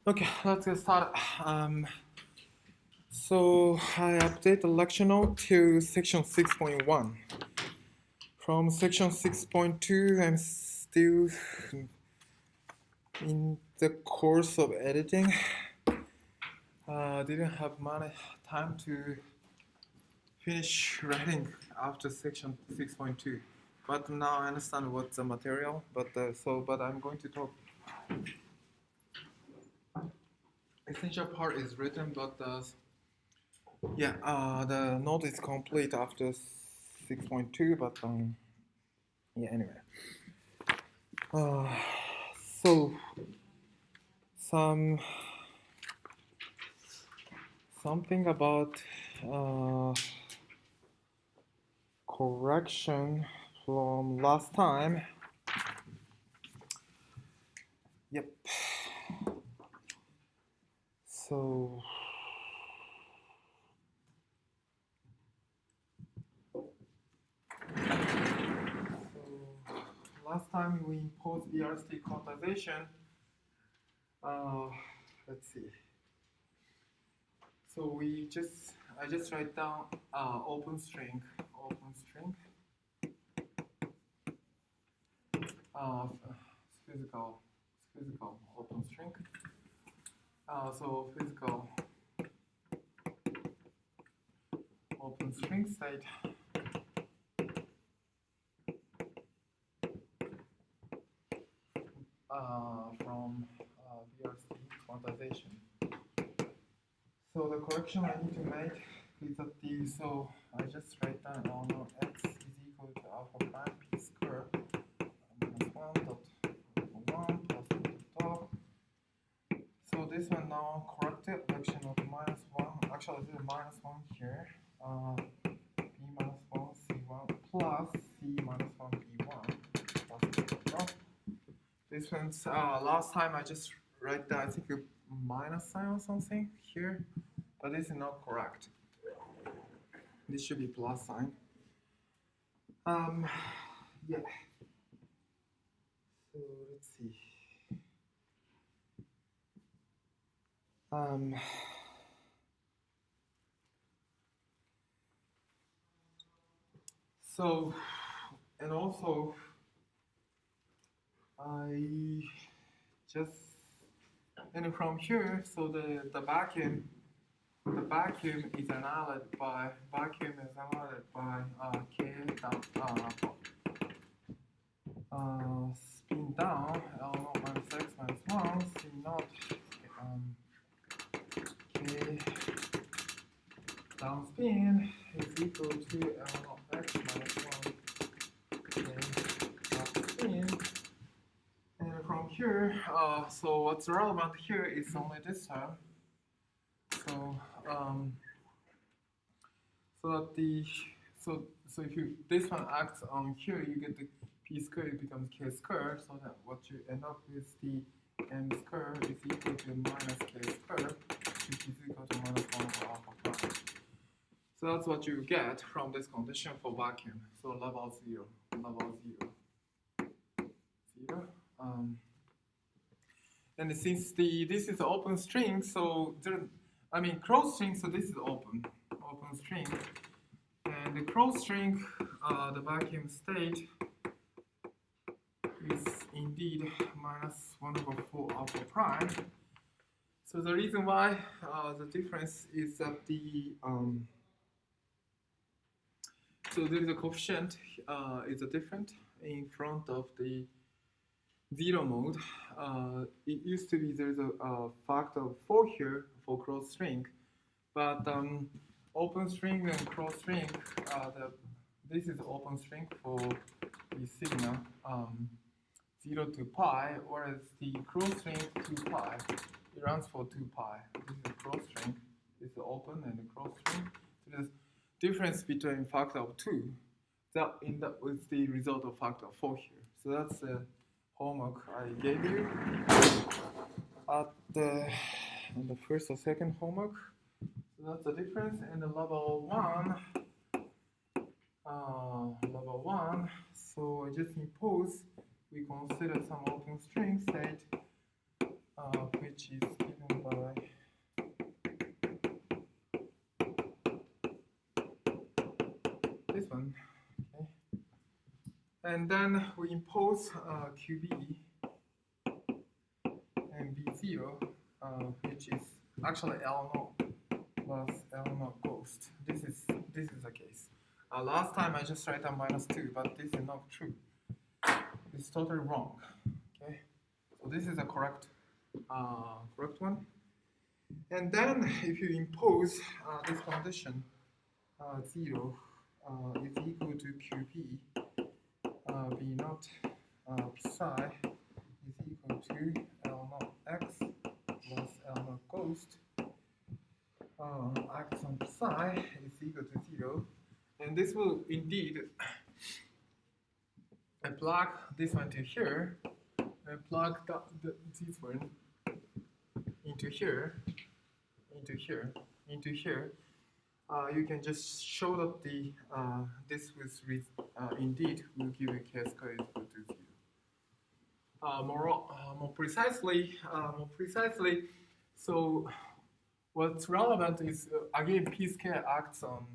Okay, let's get started. So I update the lecture note to section 6.1. From section 6.2, I'm still in the course of editing. Didn't have much time to finish writing after section 6.2. But now I understand what's the material. But I'm going to talk. Essential part is written, but the note is complete after 6.2, but yeah, anyway. So something about correction from last time. Yep. So last time we imposed BRST quantization. Let's see. So I just write down open string, physical open string. So physical open string state from BRC quantization. So the correction I need to make is that so I just write down now x is equal to alpha prime p squared minus 1 dot alpha 1 plus dot. So this one now corrected correction of minus 1. Actually, this is minus 1 here. B minus 1 C1 plus C minus 1 B1 plus dot. This one's last time I just write down I think a minus sign or something here, but this is not correct. This should be plus sign. Yeah. So let's see. So, and also I just, and from here, so the vacuum is annulled by k spin down L naught minus x minus 1 C naught k down spin is equal to L naught x minus 1 k up spin. And from here, so what's relevant here is only this term. So so if you this one acts on here, you get the p squared, it becomes k squared. So that what you end up with the m squared is equal to minus k squared, which is equal to minus 1 over alpha prime. So that's what you get from this condition for vacuum. So level 0. And since this is open string, so closed string, so this is open string. And the closed string, the vacuum state is indeed minus 1 over 4 alpha prime. So the reason why the difference is that so there is a coefficient is different in front of the 0 mode. It used to be there's a factor of 4 here for closed string, but open string and closed string, this is open string for the signal 0 to pi, whereas the closed string 2 pi, it runs for 2 pi. This is closed string, this is open and the closed string. So there's difference between factor of 2 that end up with the result of factor of 4 here. So that's the homework I gave you at in the first or second homework. So that's the difference. And the level 1, so I just impose, we consider some open string state, which is given by this one, okay? And then we impose QB and B0, which is actually L0 plus L0 ghost. This is the case. Last time I just write down -2, but this is not true. It's totally wrong. Okay, so this is the correct one. And then if you impose this condition, 0 is equal to QP, B naught psi is equal to L naught x plus L naught ghost. X on psi is equal to 0, and this will indeed plug this one to here, and plug this one into here, into here. You can just show that the this was indeed will give you k squared equal to 0. More precisely, so what's relevant is again p-scale acts on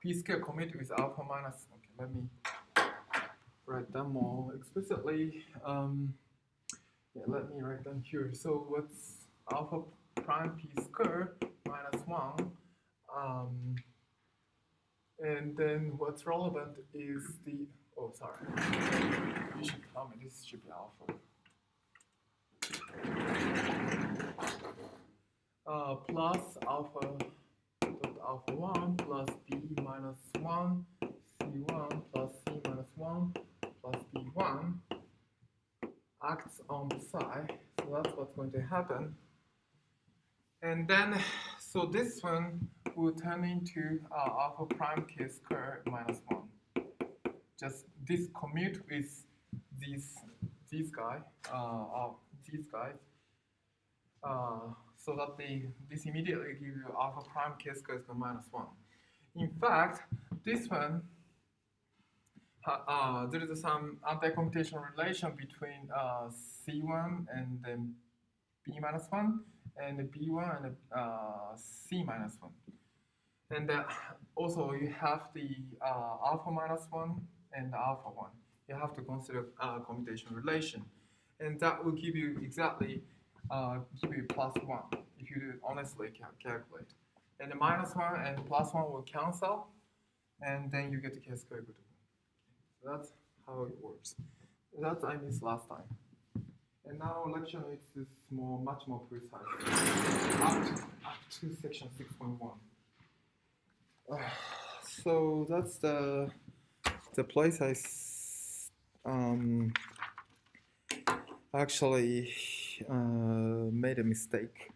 p-scale commit with alpha minus. Okay, let me write down more explicitly. Yeah, let me write down here. So what's alpha prime p square minus 1, and then what's relevant is the, oh sorry, you should tell me this should be alpha. Plus alpha dot alpha 1 plus b minus 1 c1 plus c minus 1 plus b1 acts on psi. So that's what's going to happen. And then, so this one will turn into alpha prime k squared minus 1. Just this commute with these guys, so that this immediately give you alpha prime k squared minus 1. In fact, this one, there is some anti-commutation relation between C1 and then B minus 1, and the B1 and C minus 1. And also you have the alpha minus 1 and alpha 1. You have to consider commutation relation. And that will give you exactly give you plus 1 if you honestly calculate. And the minus 1 and plus 1 will cancel, and then you get the k squared equal to 1. So that's how it works. That I missed last time. And now lecture notes is much more precise. Up to section 6.1. So that's the place I actually made a mistake.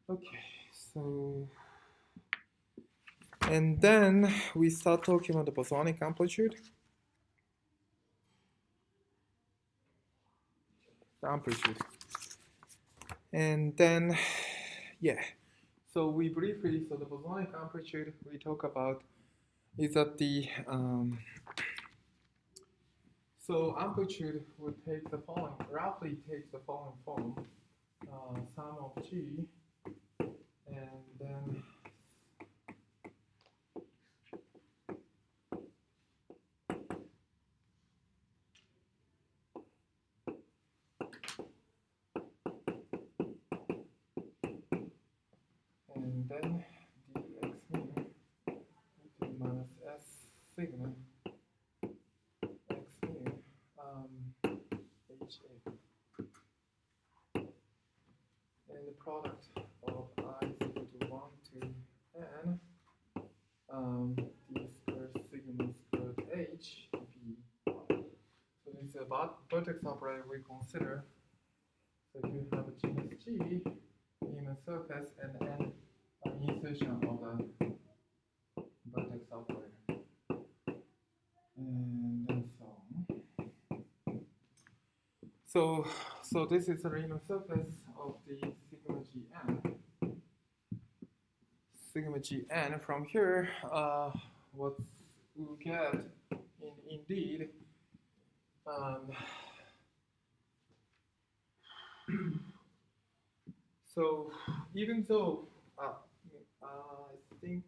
Okay, so and then we start talking about the bosonic amplitude. The amplitude. And then, yeah. So we briefly, so the bosonic amplitude we talk about is that the, so amplitude would take the following, roughly takes the following form, sum of G, and then dx mu minus s sigma x mu HA. And the product of I is equal to 1 to n d squared sigma squared h b. So this is about vertex operator we consider. So you have a genus G in a surface and n insertion of the vertex operator, and then so on. So this is the Riemann surface of the sigma gn. From here, what we'll get indeed So even though I think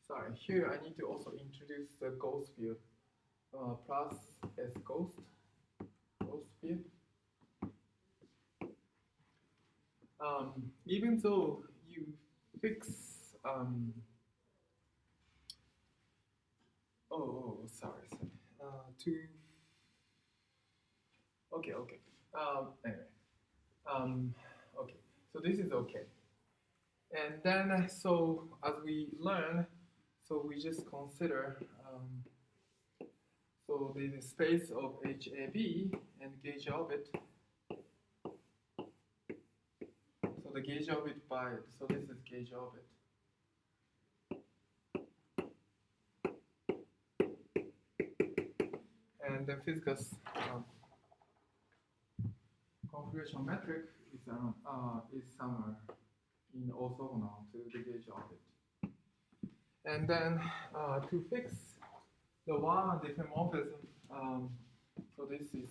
sorry, here I need to also introduce the ghost field plus as ghost field. Even though you fix sorry. Okay. Anyway, okay. So this is okay. And then, so as we learn, so we just consider so the space of HAB and gauge orbit. So the gauge orbit so this is gauge orbit. And the physical configuration metric is somewhere in orthogonal to the gauge orbit. And then to fix the one diffeomorphism, so this is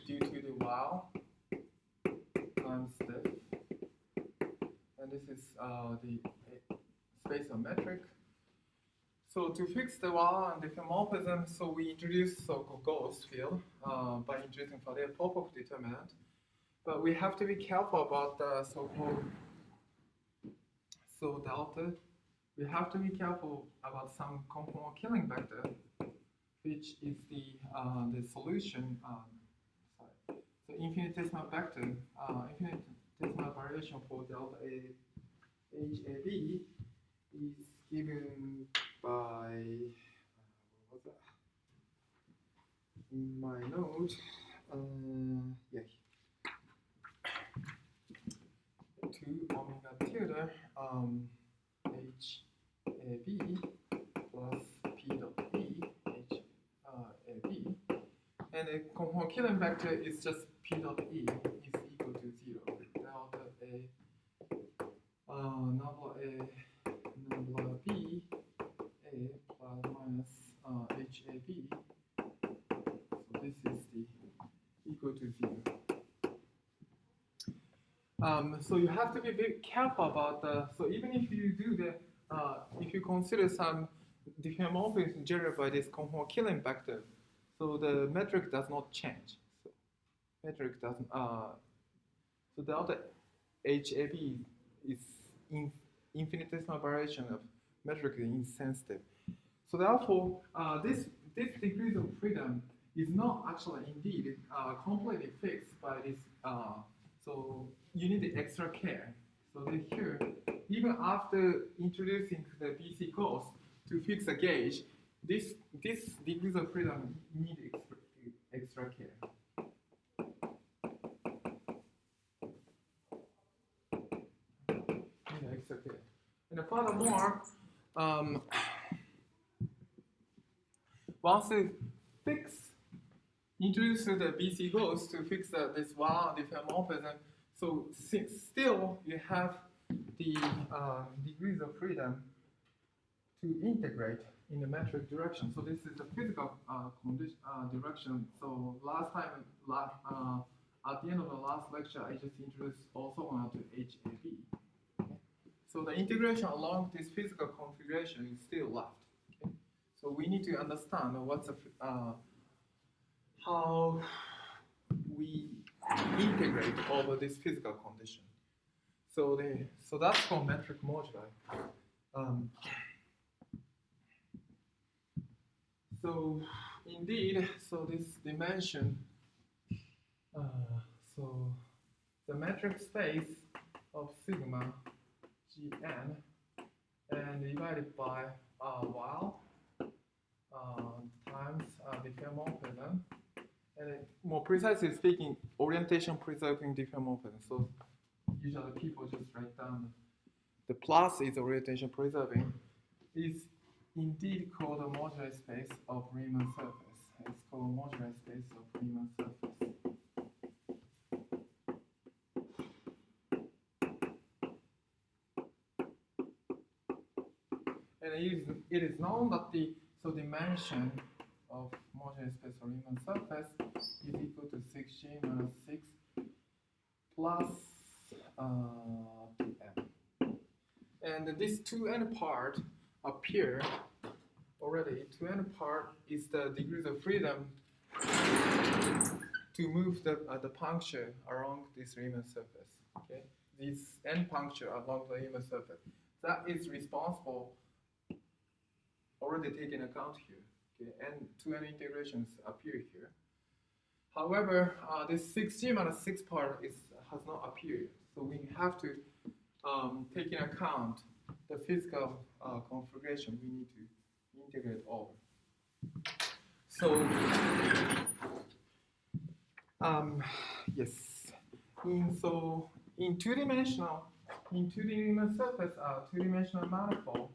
due to the while times this, and this is the space of metric. So to fix the while and diffeomorphism, so we introduce so-called ghost field by introducing Fourier-Popov determinant. But we have to be careful about the so-called delta. We have to be careful about some conformal killing vector, which is the solution. So infinitesimal vector, infinitesimal variation for delta HAB is given by what was that? In my note, yeah. 2 omega tilde HAB plus P dot E HAB, and the conformal killing vector is just P dot E is equal to 0. Delta A nabla B A plus minus HAB. So this is the equal to 0. So you have to be very careful about so even if you do if you consider some diffeomorphism generated by this conformal killing vector, so the metric does not change. So metric doesn't, so delta HAB is infinitesimal variation of metric is insensitive. So therefore, this degrees of freedom is not actually indeed completely fixed by this. So you need the extra care. So here, even after introducing the BC cost to fix a gauge, this degrees of freedom need extra care. Extra care. And furthermore, once you introduce the BC ghost to fix this wild diffeomorphism, so still you have the degrees of freedom to integrate in the metric direction. So this is the physical direction. So last time, at the end of the last lecture, I just introduced orthogonal to HAB. Okay? So the integration along this physical configuration is still left. Okay? So we need to understand what's how we integrate over this physical condition. So that's called metric moduli. So indeed, so this dimension, so the metric space of sigma Gn and divided by while times diffeomorphism. And more precisely speaking, orientation preserving diffeomorphism. So usually people just write down the plus is orientation preserving. Is indeed called a moduli space of Riemann surface. It's called moduli space of Riemann surface. And it is known that the dimension of moduli moduli space or Riemann surface is equal to 6G minus 6 plus 2n. And this 2n part appear already. 2n part is the degrees of freedom to move the puncture along this Riemann surface. Okay, this n puncture along the Riemann surface that is responsible, already taken account here. Okay, and 2n integrations appear here. However, this 6g minus 6 part has not appeared, so we have to take into account the physical configuration we need to integrate over. So, yes. In two-dimensional surface, two-dimensional manifold.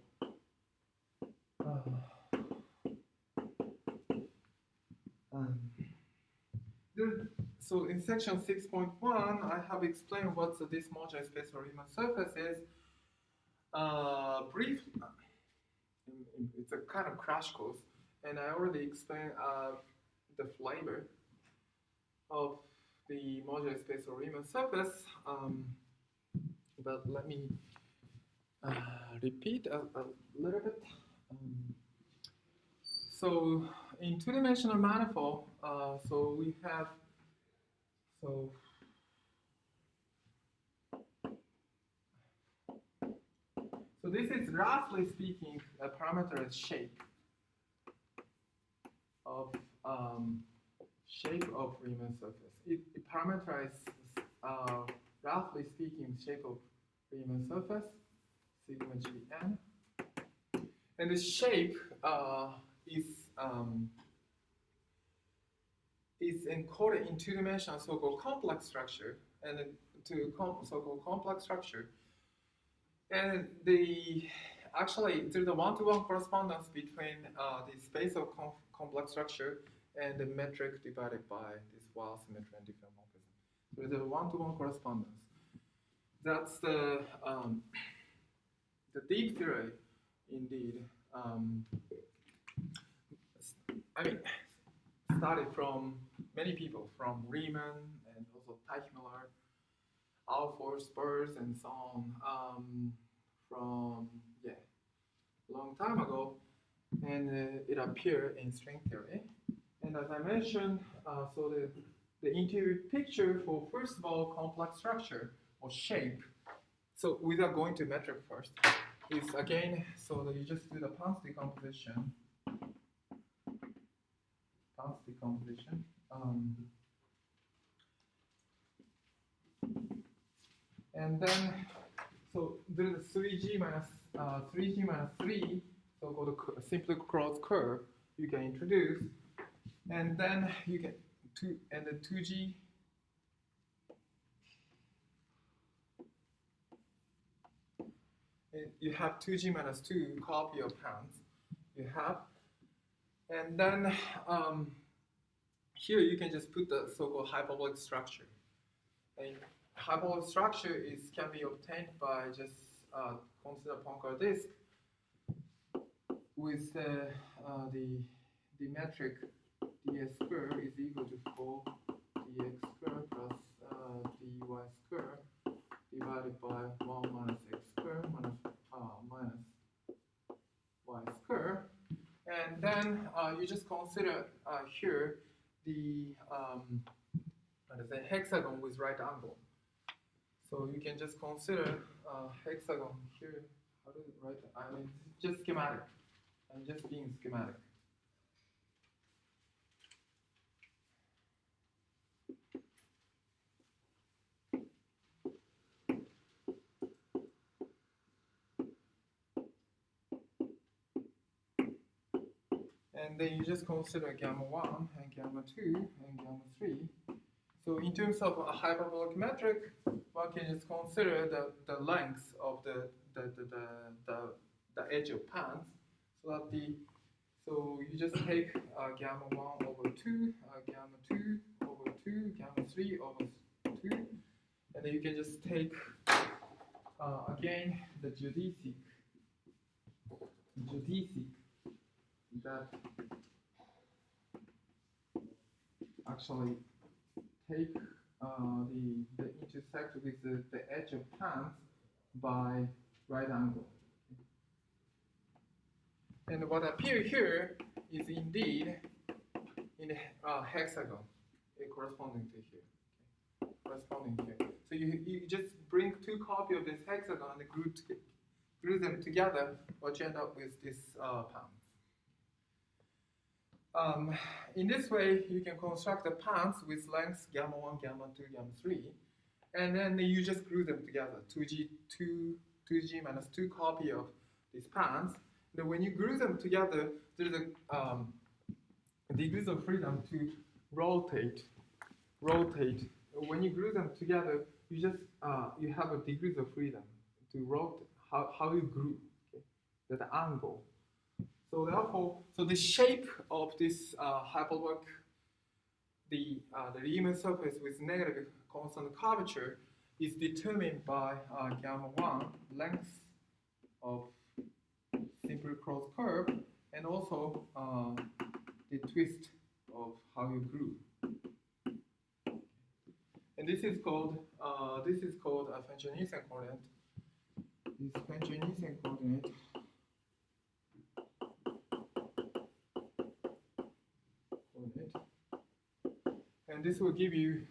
So in section 6.1, I have explained what this moduli space or Riemann surface is. Briefly, it's a kind of crash course, and I already explained the flavor of the moduli space or Riemann surface. But let me repeat a little bit. So in two-dimensional manifold, so we have so this is roughly speaking a parameterized shape of Riemann surface. It parameterizes roughly speaking shape of Riemann surface, sigma gn, and the shape is encoded in two-dimensional so-called complex structure, and so-called complex structure. And actually there's a one-to-one correspondence between the space of complex structure and the metric divided by this Weyl symmetry and diffeomorphism. So there's a one-to-one correspondence. That's the deep theory, indeed. I mean, started from many people, from Riemann and also Teichmüller, Alford, Spurs, and so on, from a long time ago, and it appeared in string theory. And as I mentioned, so the interior picture for, first of all, complex structure or shape. So without going to metric first, is again, so that you just do the Pons decomposition. And then, so there's a 3G minus 3, so-called simply closed curve you can introduce, and then you get the 2G. And you have 2G minus 2 copy of Pons. You have, and then here you can just put the so-called hyperbolic structure. And hyperbolic structure can be obtained by just consider Poincare disk with the metric ds square is equal to 4 dx square plus dy square divided by 1 minus x square minus y square. And then you just consider here the hexagon with right angle. So you can just consider hexagon here. How do you write that? I mean, just schematic. I'm just being schematic. And then you just consider gamma 1 and gamma 2 and gamma 3. So in terms of a hyperbolic metric, one can just consider the length of the edge of Pons, so that so you just take gamma 1 over 2, gamma 2 over 2, gamma 3 over 2, and then you can just take again the geodesic that actually take the intersect with the edge of pants by right angle. And what appears here is indeed in a hexagon, corresponding to here. Okay. Corresponding here. So you just bring two copies of this hexagon and glue them together, what you end up with this pants. In this way, you can construct the pants with lengths gamma 1, gamma 2, gamma 3, and then you just glue them together, 2G minus 2 copy of these pants. Then when you glue them together, there's a degrees of freedom to rotate. When you glue them together, you just you have a degrees of freedom to rotate how you glue, okay? That angle. So therefore, the shape of this hyperbolic, the Riemann surface with negative constant curvature is determined by gamma 1 length of simple closed curve, and also the twist of how you glue. And this is called a Pensionisian coordinate. This Pensionisian coordinate and this will give you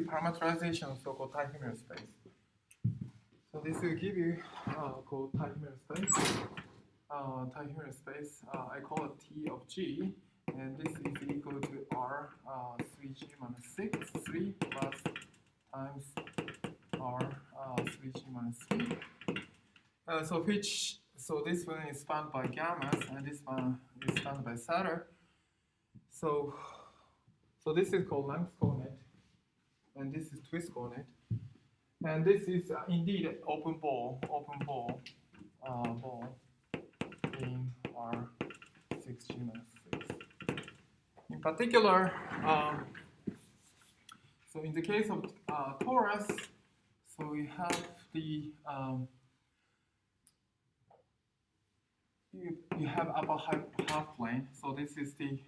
parameterization of so-called Hypotenuse space. So this will give you called Hypotenuse space. Hypotenuse space, I call it T of G, and this is equal to R 3G minus 6, 3 plus times R 3G minus 3. So this one is spanned by gammas, and this one is spanned by Saturn. So this is called length coordinate, and this is twist coordinate, and this is indeed open ball in R 6G minus 6. In particular, so in the case of torus, so we have the you have upper half plane. So this is the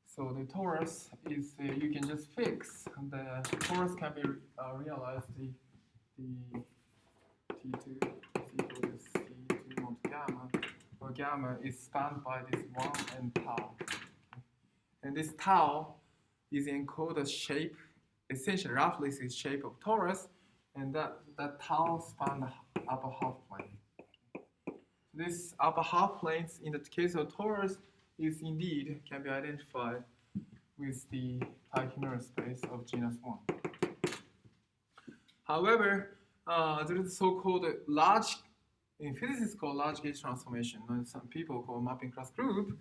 so the torus is you can just fix the torus can be realized the T2 is equal to C2 mod gamma, where gamma is spanned by this 1 and tau. And this tau is encoded shape, essentially roughly is the shape of torus, and that tau span the upper half plane. This upper half planes in the case of torus is indeed can be identified with the Hypotenuse space of genus 1. However, there is so-called large, in physics called large gauge transformation, and some people call mapping class group,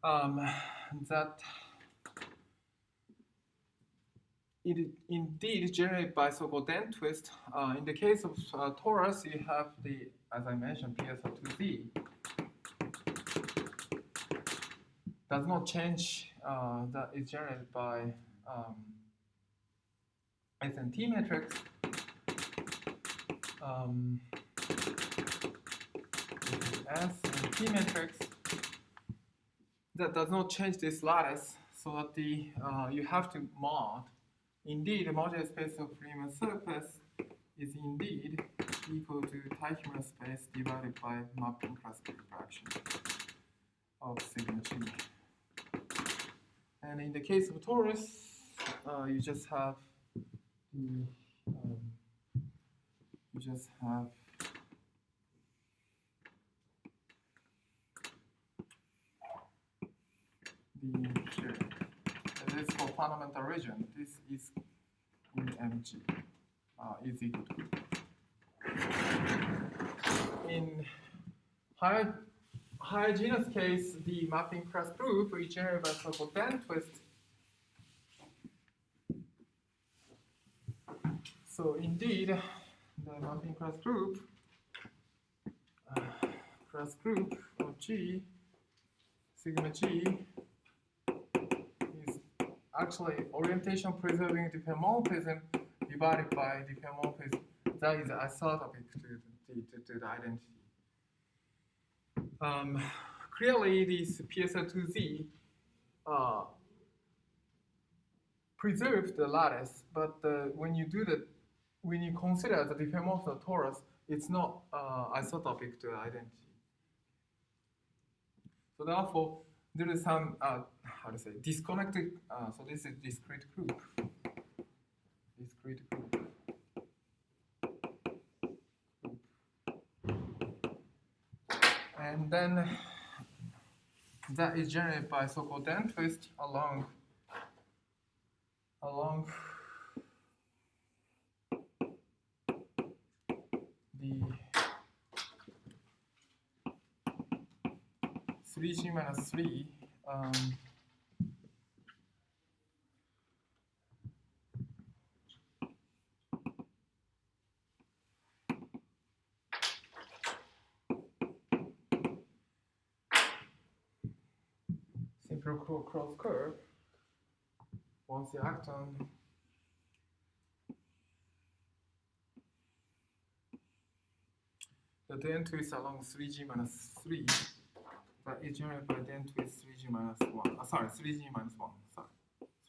that it indeed generated by so-called Dent twist. In the case of torus, you have the, as I mentioned, PSO2Z. Does not change, that is generated by SNT matrix. S and T matrix. That does not change this lattice, so that the you have to mod. Indeed, the modular space of Riemann surface is indeed equal to Hypotenuse space divided by mapping class group fraction of sigma G. And in the case of torus, you just have the here. And this is called fundamental region. This is in MG is equal to. In higher genus case, the mapping class group is generated by so-called Dent twist. So indeed, the mapping class group of G, sigma G, actually orientation preserving diffeomorphism divided by diffeomorphism that is isotopic to the identity. Clearly, this PSL2Z preserves the lattice, but when you consider the diffeomorphism of torus, it's not isotopic to the identity. So therefore, there is some disconnected. So this is discrete group. Discrete group. And then that is generated by so-called dent twist along the 3G minus 3 simple cross curve once you act on the dent twist along 3G minus 3 that is generated by dent twist 3G minus 1. 3G minus 1.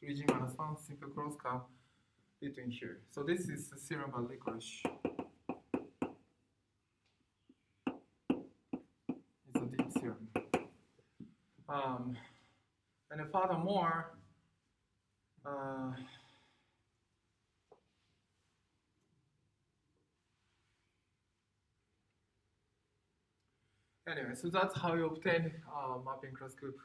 3G minus 1 simple cross curve between here. So this is the theorem by Licorice. It's a deep theorem. And furthermore, anyway, so that's how you obtain mapping cross group.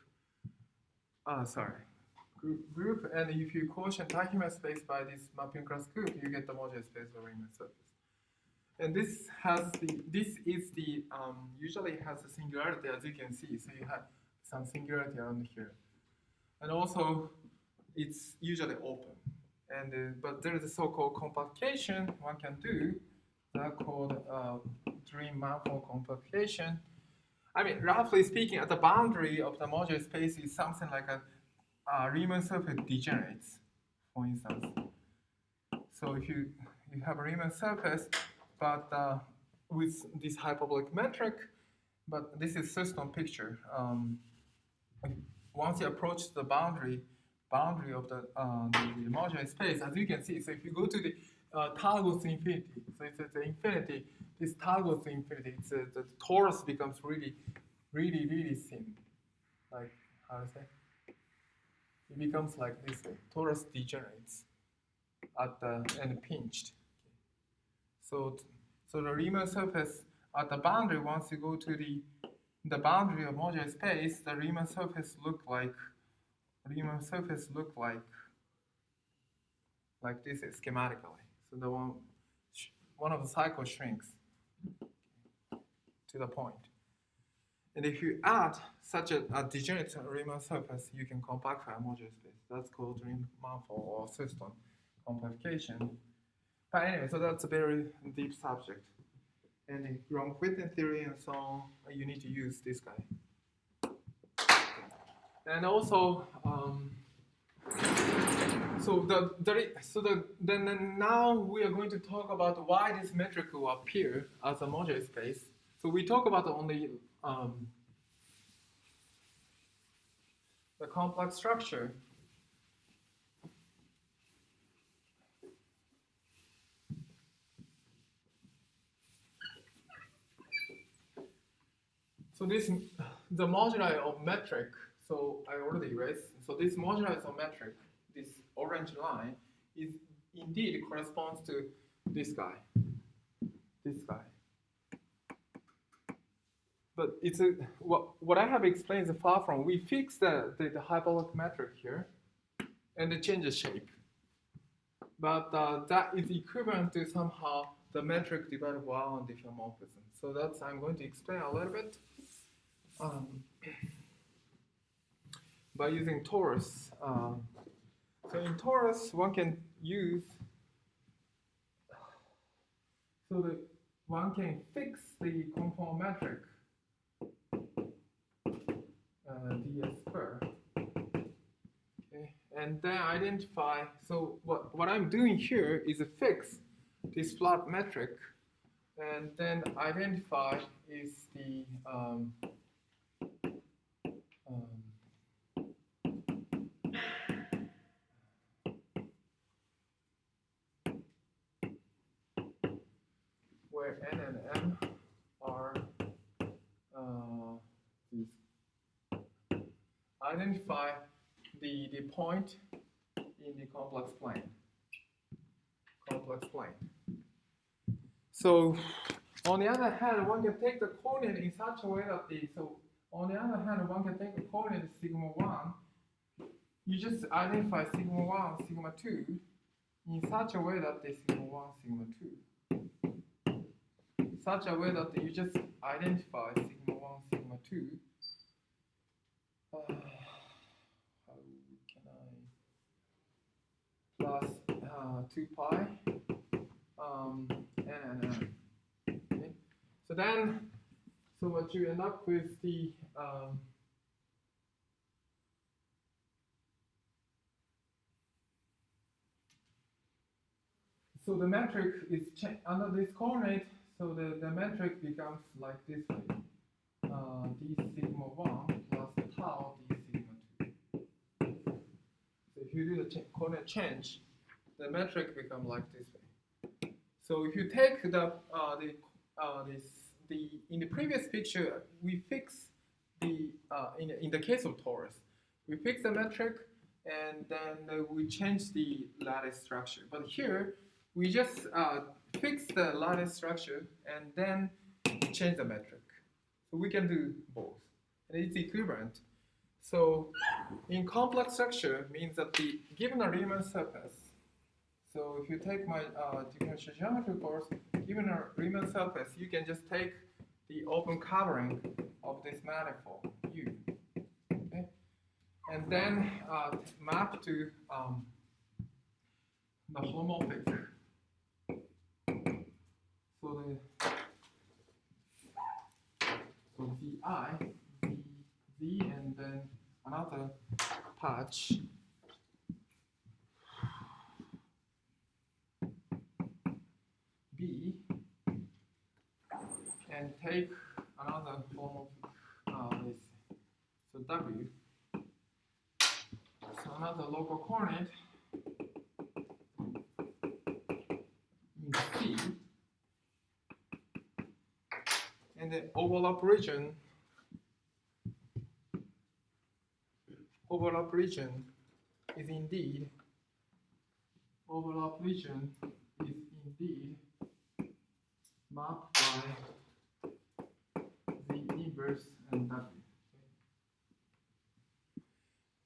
Group, and if you quotient Teichmann space by this mapping cross group, you get the modular space of Riemann surface. And this is the usually has a singularity, as you can see. So you have some singularity around here, and also it's usually open. And but there is a so-called compactation one can do that called dream manifold compactation. I mean, roughly speaking, at the boundary of the modular space is something like a Riemann surface degenerates, for instance. So if you have a Riemann surface, but with this hyperbolic metric, but this is system picture. Once you approach the boundary of the modular space, as you can see, so if you go to the tau goes to infinity, so it's the infinity, this tau goes to infinity, the torus becomes really thin. Like, how to say? It becomes like this way. Torus degenerates at the and pinched. So the Riemann surface at the boundary, once you go to the boundary of modular space, the Riemann surface look like this schematically. So the one of the cycles shrinks to the point. And if you add such a degenerate Riemann surface, you can compactify a modular space. That's called Riemann manifold or system compactification. But anyway, so that's a very deep subject. And in Gromf-Witten theory and so on, you need to use this guy. And also, then now we are going to talk about why this metric will appear as a modular space. So we talk about only the complex structure. So the moduli of metric, so I already erased. So this moduli of metric, this orange line, is indeed corresponds to this guy. But it's what I have explained is far from. We fix the hyperbolic metric here, and it changes shape. But that is equivalent to somehow the metric divided by on diffeomorphism. So that's I'm going to explain a little bit. By using torus. So in torus, one can use, so that one can fix the component metric ds square. Okay. and then identify. So what I'm doing here is fix this flat metric, and then identify is the where n and m are these. Identify the point in the complex plane. So on the other hand, one can take the coordinate in such a way that on the other hand, one can take the coordinate sigma 1. You just identify sigma 1, sigma 2 in such a way that the sigma 1, sigma 2. Such a way that you just identify sigma 1, sigma 2. How can I? Plus 2 pi n and m. Okay. So what you end up with the so the metric is under this coordinate. So the metric becomes like this way: d sigma 1 plus tau d sigma 2. So if you do the coordinate change, the metric becomes like this way. So if you take in the previous picture, we fix the in the case of torus, we fix the metric and then we change the lattice structure. But here we just fix the lattice structure and then change the metric. So we can do both, and it's equivalent. So in complex structure means that given a Riemann surface. So if you take my differential geometry course, given a Riemann surface, you can just take the open covering of this manifold U, okay, and then map to the homomorphic. So VI, V, and then another patch. B, and take another form of this. So W. So another local coordinate in C, and the overlap region is indeed mapped by the inverse and W.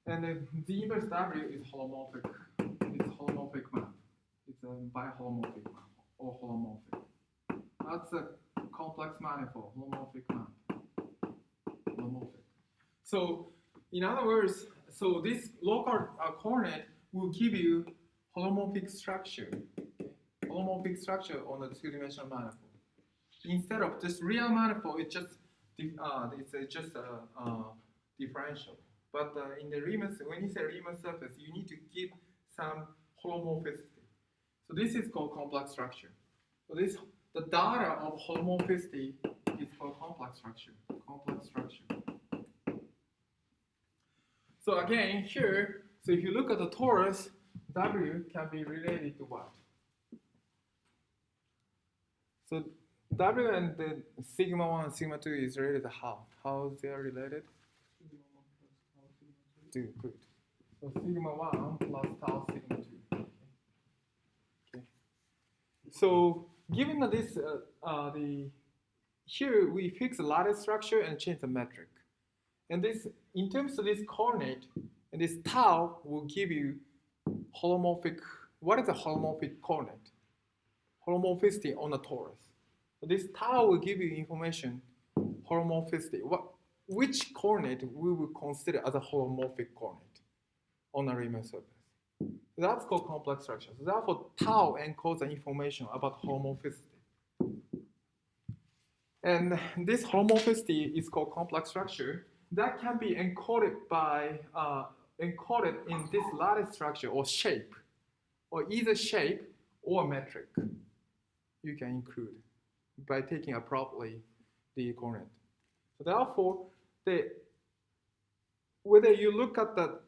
And the inverse W is holomorphic. It's holomorphic map. It's a biholomorphic map or holomorphic. That's a complex manifold, holomorphic map. Holomorphic. So in other words, so this local coordinate will give you holomorphic structure. Holomorphic structure on the two-dimensional manifold. Instead of just real manifold, it's just differential. But in the Riemann, when you say Riemann surface, you need to give some holomorphicity. So this is called complex structure. So the data of holomorphicity is called complex structure. So again, here, so if you look at the torus, W can be related to what? So W and the sigma 1 and sigma 2 is related to how? How they are related? Good. So sigma 1 plus tau sigma 2. Okay. So given that this, here we fix the lattice structure and change the metric. And this, in terms of this coordinate, and this tau will give you holomorphic. What is a holomorphic coordinate? Holomorphicity on the torus. So this tau will give you information, holomorphicity. Which coordinate we will consider as a holomorphic coordinate on a Riemann surface. That's called complex structure. So therefore, tau encodes the information about holomorphicity. And this holomorphicity is called complex structure. That can be encoded by encoded in this lattice structure or shape, or either shape or metric, you can include by taking appropriately the coordinate. So therefore, whether you look at the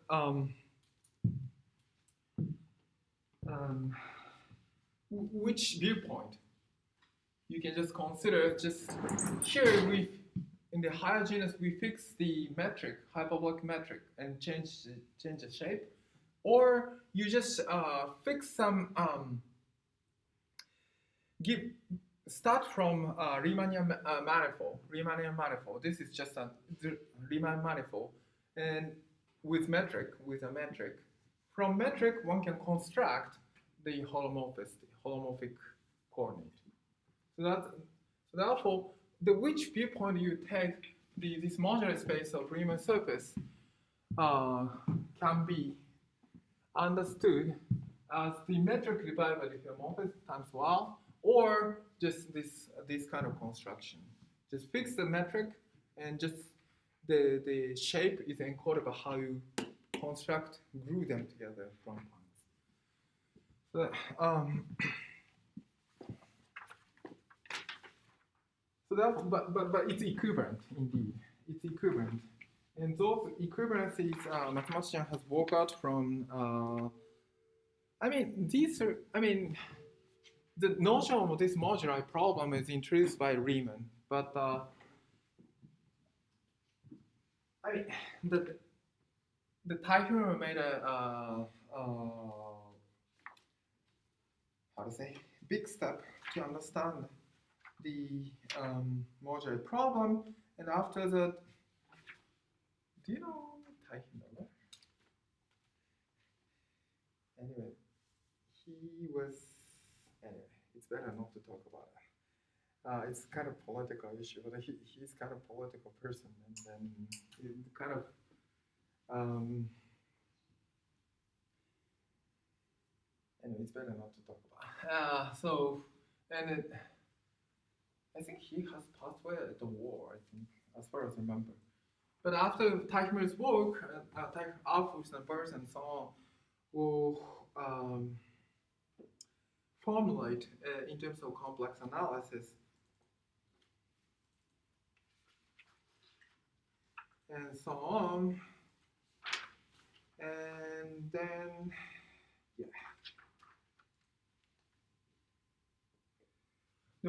which viewpoint, you can just consider just here in the higher genus we fix the metric, hyperbolic metric, and change the shape, or you just fix some start from Riemannian manifold. This is just a Riemann manifold, and with a metric. From metric, one can construct the holomorphic coordinate. So therefore, which viewpoint you take this modular space of Riemann surface can be understood as the metric divided by the holomorphic times y, or just this kind of construction. Just fix the metric, and just the shape is encoded by how you glue them together from points. But it's equivalent indeed. It's equivalent, and those equivalencies mathematician has worked out from. The notion of this modular problem is introduced by Riemann, but the Teichmüller made a big step to understand the modular problem, and after that, do you know Teichmüller? Anyway, it's better not to talk about it. It's kind of political issue, but he's kind of political person, and then he kind of anyway, it's better not to talk about it. I think he has passed away at the war, I think, as far as I remember. But after Teichmüller's work, Alfus and Burns and so on will formulate in terms of complex analysis. And so on. And then,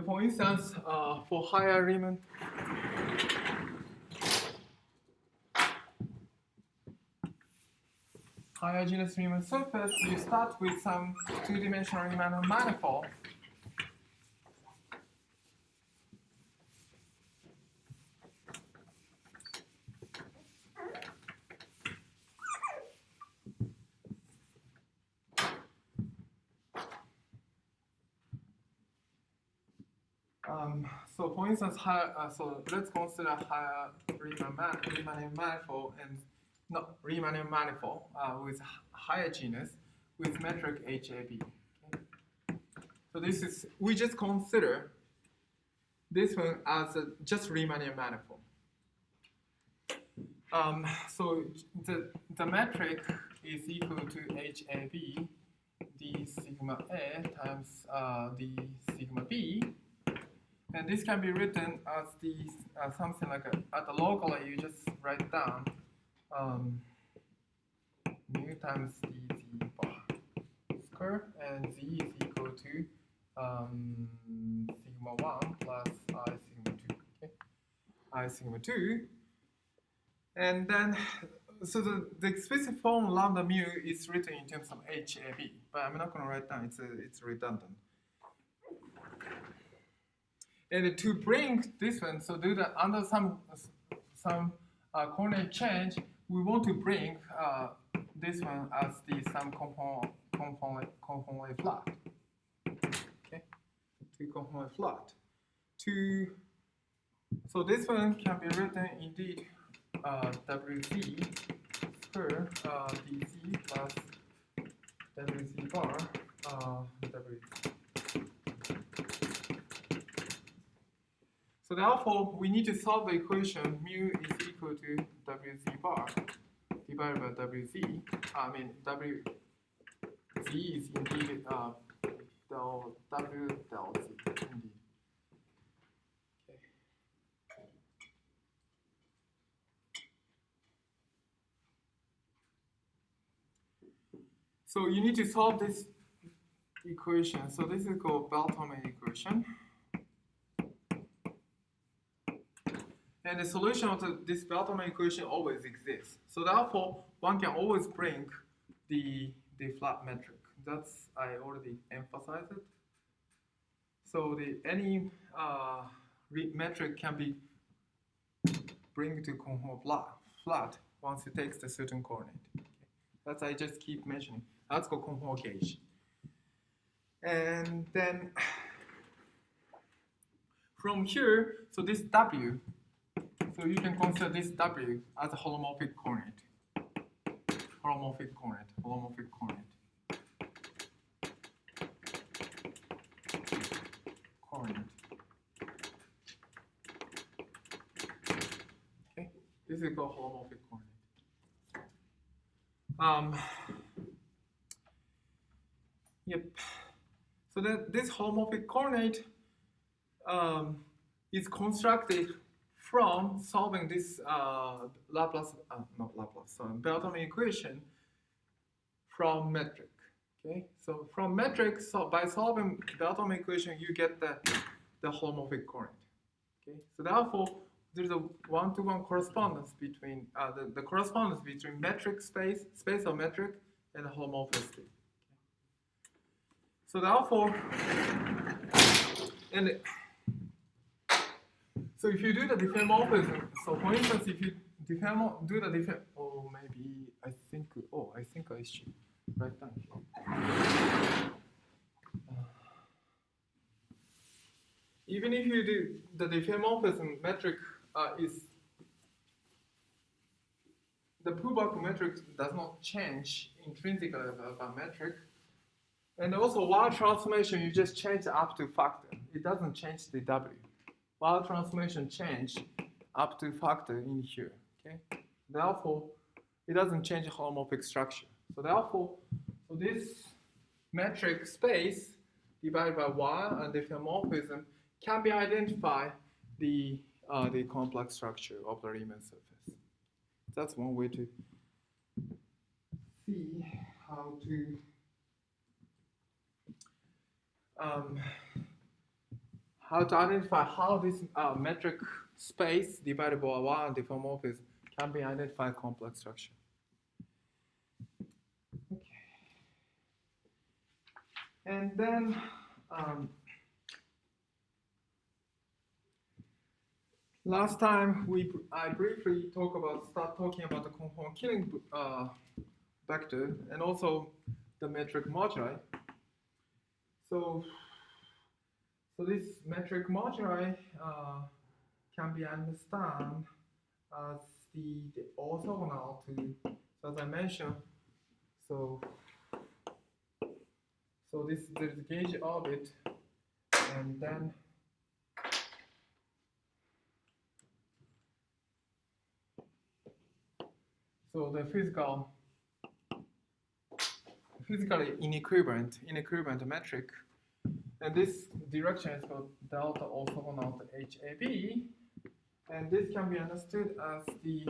for instance, for higher Riemann, higher genus Riemann surface, you start with some two-dimensional Riemann manifold. So for instance, so let's consider higher Riemann manifold and not Riemann manifold with higher genus with metric HAB. Okay? So this is, we just consider this one as just Riemann manifold. So the metric is equal to HAB d sigma A times d sigma B. And this can be written as the something like at the locally you just write down mu times d z bar square, and z is equal to sigma 1 plus I sigma 2. Okay, I sigma 2, and then so the explicit form lambda mu is written in terms of HAB, but I'm not going to write down. It's redundant. And to bring this one, so do that under some coordinate change, we want to bring this one as the some conformally flat. Okay, to conformally flat. So this one can be written indeed WZ square dz plus WZ bar WZ. So therefore, we need to solve the equation mu is equal to WZ bar divided divided by WZ. I mean WZ is indeed del W del Z indeed. Okay. So you need to solve this equation. So this is called Bell-Tolman equation. And the solution of this Bell-Tolman equation always exists. So therefore, one can always bring the flat metric. That's, I already emphasized it. So any metric can be bring to conform flat once it takes the certain coordinate. Okay. That's I just keep mentioning. That's called conform gauge. And then from here, so this W, so you can consider this W as a holomorphic coordinate. Holomorphic coordinate. Holomorphic coordinate. Okay, this is called holomorphic coordinate. Yep. So that this holomorphic coordinate is constructed from solving this Bell-Tolman equation from metric. Okay, so from metric, so by solving Bell-Tolman equation, you get the holomorphic coordinate. Okay, so therefore, there's a one-to-one correspondence between the correspondence between metric space of metric, and the homomorphicity. Okay. So therefore, so if you do the diffeomorphism, so for instance, if you do the different, or maybe I think I should write down here. Even if you do the diffeomorphism metric is the Propagating metric does not change intrinsically about metric, and also while transformation you just change up to factor. It doesn't change the W. While transformation change up to factor in here. Okay, therefore it doesn't change the homomorphic structure. So therefore, so this metric space divided by Y and diffeomorphism can be identified the complex structure of the Riemann surface. That's one way to see how to identify how this metric space divided by Y and diffeomorphism can be identified complex structure. Okay. And then last time I briefly start talking about the conform killing vector and also the metric moduli. So this metric moduli can be understood as the orthogonal to, so as I mentioned, so there's the gauge orbit, and then so the physically inequivalent metric, and this direction is called delta orthogonal to HAB, and this can be understood as the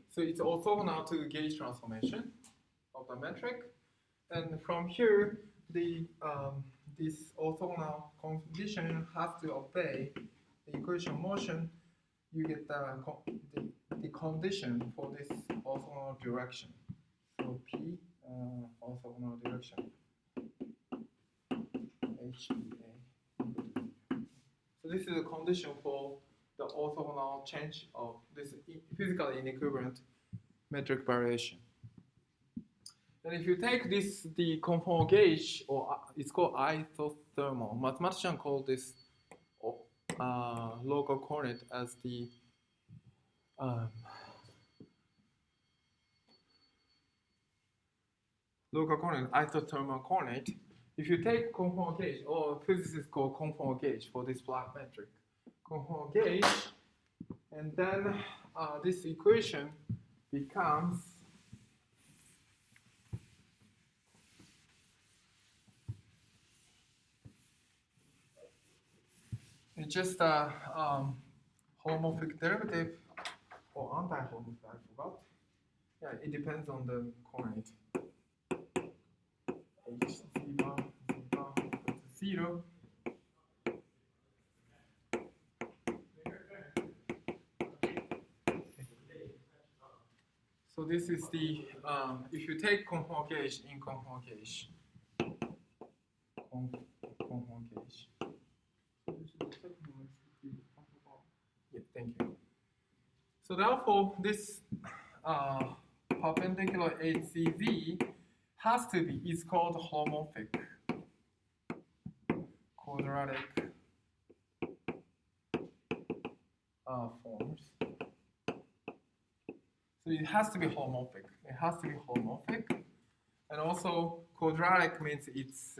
so it's orthogonal to the gauge transformation of the metric, and from here this orthogonal condition has to obey the equation of motion. You get the condition for this orthogonal direction. So P orthogonal direction HPA. So this is a condition for the orthogonal change of this physically inequivalent metric variation. And if you take the conformal gauge, or it's called isothermal, mathematicians call this local coordinate as the local coordinate, isothermal coordinate. If you take conformal gauge, or physicists call conformal gauge for this black metric, conformal gauge, and then this equation becomes it's just a homomorphic derivative or anti-homomorphic, I forgot. Yeah, it depends on the coordinate. H z bar equals to 0. So this is the, if you take conformal gauge in conformal gauge, conformal gauge. Yeah, thank you. So therefore, this perpendicular HCV has to be, it's called homomorphic quadratic forms. So it has to be homomorphic. It has to be homomorphic. And also quadratic means it's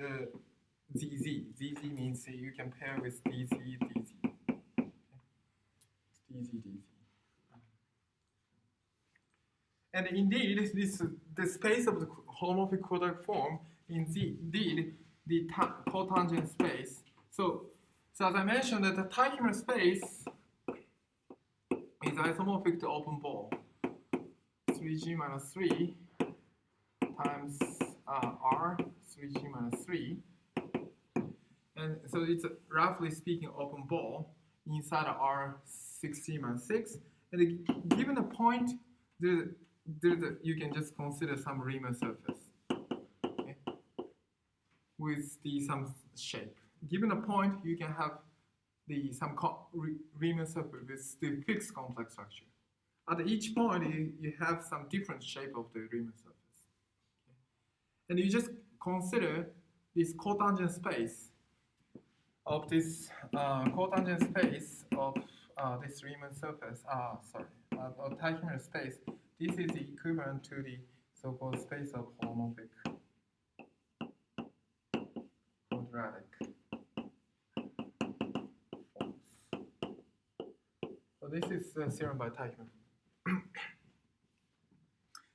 ZZ. ZZ means you can pair with DZ, DZ. DZ, DZ. And indeed, the space of the homomorphic quadratic form indeed the cotangent space. So as I mentioned, that the tachymeral space is isomorphic to open ball. 3g minus 3 times r 3g minus 3. And so it's roughly speaking open ball inside r 6g minus 6. And given a point, you can just consider some Riemann surface, okay, with some shape. Given a point, you can have some Riemann surface with the fixed complex structure. At each point, you have some different shape of the Riemann surface. Okay. And you just consider this cotangent space of this cotangent space of this Riemann surface. Of tachymeral space. This is equivalent to the so-called space of homomorphic quadratic forms. So this is the theorem by Teichmann.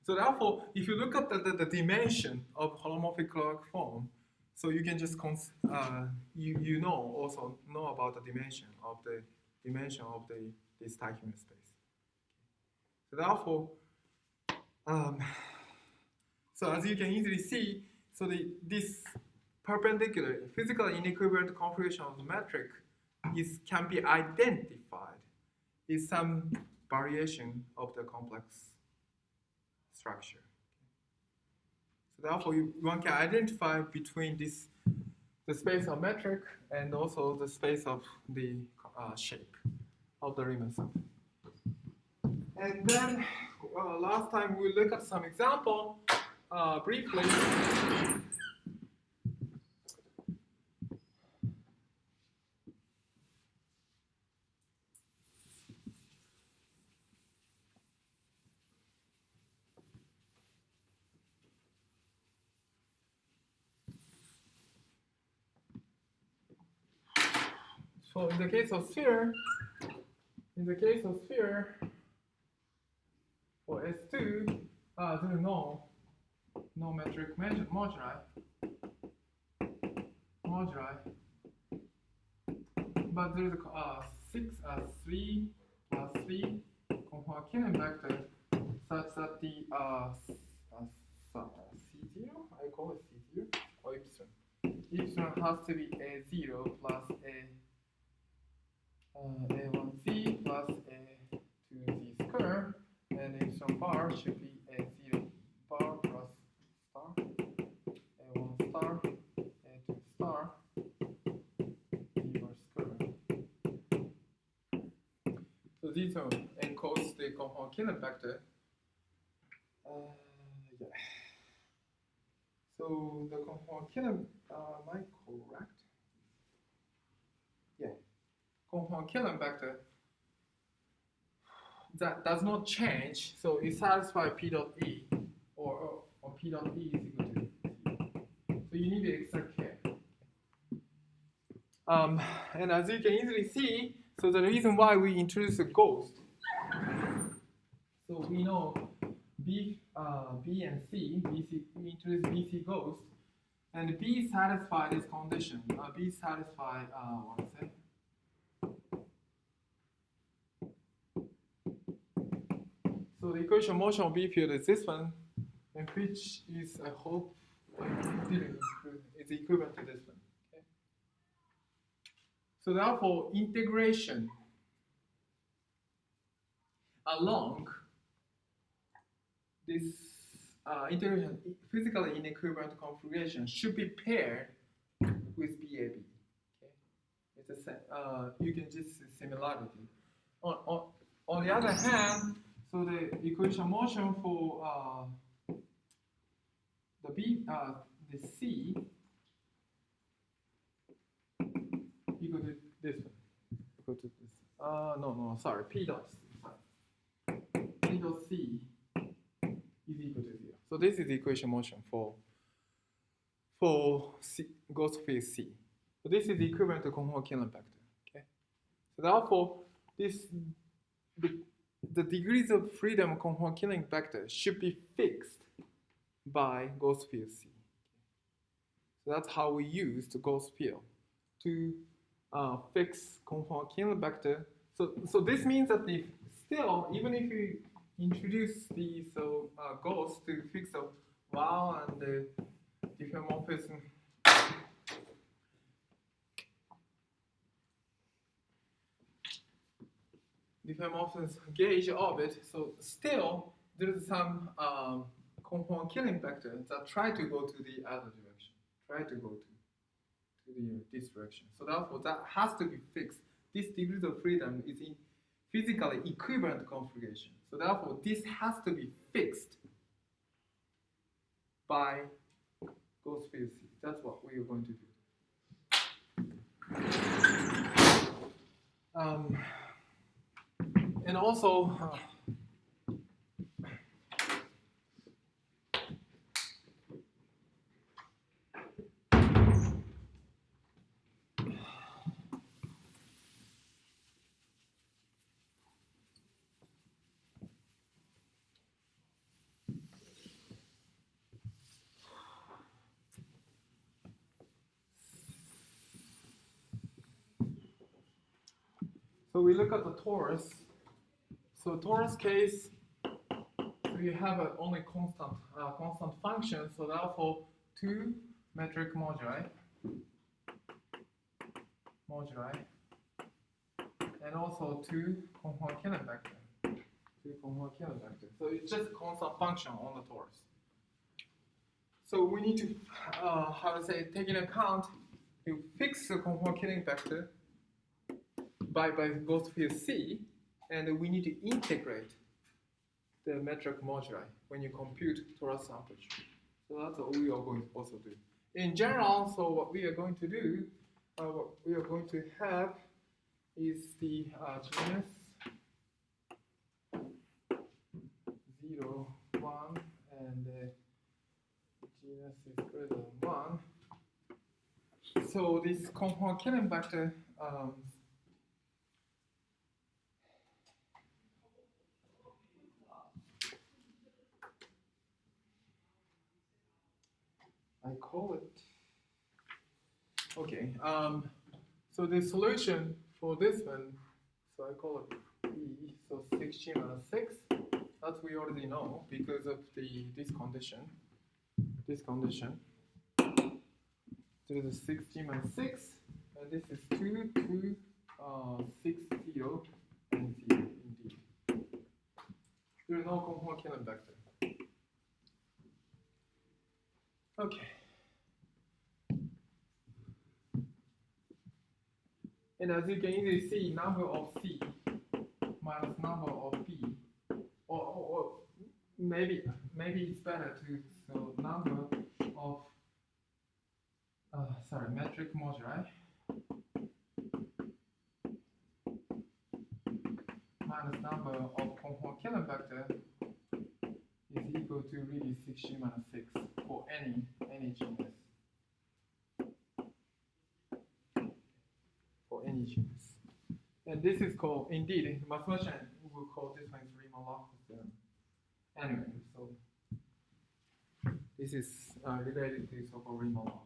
So therefore, if you look at the dimension of homomorphic quadratic form, so you can just you also know about the dimension of this Teichmann space. So therefore, so as you can easily see, so this perpendicular physical inequivalent configuration of the metric can be identified is some variation of the complex structure. So therefore, one can identify between the space of metric and also the space of the shape of the Riemann surface. And then last time we looked at some example briefly. So in the case of sphere, for S2, there is no metric moduli, but there is a 3 plus 3 conformal Killing vector such that the C0, I call it C0, or epsilon. Epsilon has to be A0 plus A1z plus A2z square, and epsilon bar should be A0 bar plus star, A1 star, A2 star, D bar square. So these encodes the conformal Killing vector. Yeah. So the conformal Killing, am I correct? Yeah. Conformal Killing vector that does not change, so it satisfies P dot E, or P dot E is equal to So you need to extra care. And as you can easily see, so the reason why we introduce a ghost, so we know B and C, BC, we introduce BC ghost, and B satisfy this condition. B satisfy, what is it? So the equation of motion of B field is this one, and which is, I hope, is equivalent to this one. Okay? So therefore, integration along this integration physically inequivalent configuration should be paired with BAB. Okay? It's a you can just see similarity. On the other hand, so the equation of motion for the C equal to this one. Equal to this. No, sorry. P dot C. Sorry. P dot C is equal to 0. So this is the equation of motion for C, ghost field C. So this is equivalent to conformal Killing vector. Okay. So therefore, the degrees of freedom of conformal Killing vector should be fixed by ghost field C. So that's how we use the ghost field to fix conformal Killing vector. So this means that if still, even if we introduce the ghost to fix the wow and the diffeomorphism gauge orbit, so still there is some conformal Killing vector that try to go to the other direction, try to go to this direction. So therefore that has to be fixed. This degrees of freedom is in physically equivalent configuration. So therefore this has to be fixed by ghost field C. That's what we are going to do. And also, so we look at the torus. So torus case, we have only constant function. So therefore, 2 metric moduli, and also 2 conformal Killing vector. So it's just a constant function on the torus. So we need to, take into account to fix the conformal Killing vector by ghost field C, and we need to integrate the metric moduli when you compute torus amplitude. So that's what we are going to also do. In general, so what we are going to do, what we are going to have is the genus 0, 1, and genus is greater than 1. So this conformal Killing vector I call it, okay, so the solution for this one, so I call it E, so 6G minus 6, that we already know because of this condition. So this is 6G minus 6, and this is 2, 2, 6, 0, and 0 indeed. There is no conformal Killing vector. Okay. And as you can easily see, number of C minus number of B, or maybe it's better to, so number of metric moduli minus number of conformal Killing vector is equal to really 6G minus 6 for any genus. this is called, indeed, in mathematician, we will call this one Riemann-Roch theorem. Anyway, so this is related to so-called Riemann-Roch.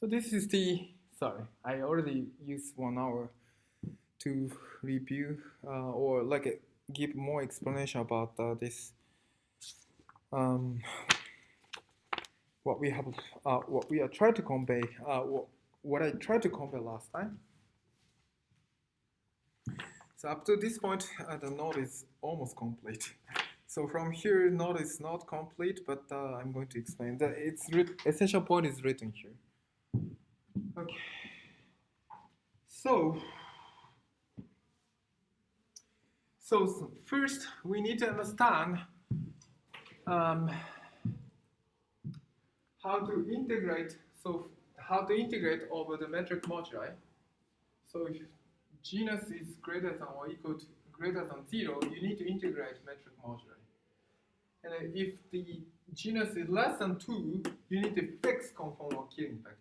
So this is the, sorry, I already used 1 hour to review or like give more explanation about this, what we have, what we are trying to convey, what I tried to convey last time. So up to this point, the node is almost complete. So from here, node is not complete, but I'm going to explain that its essential point is written here. Okay. So first we need to understand how to integrate. So how to integrate over the metric moduli. So if genus is greater than or equal to greater than 0, you need to integrate metric moduli. And if the genus is less than 2, you need to fix conformal killing factor.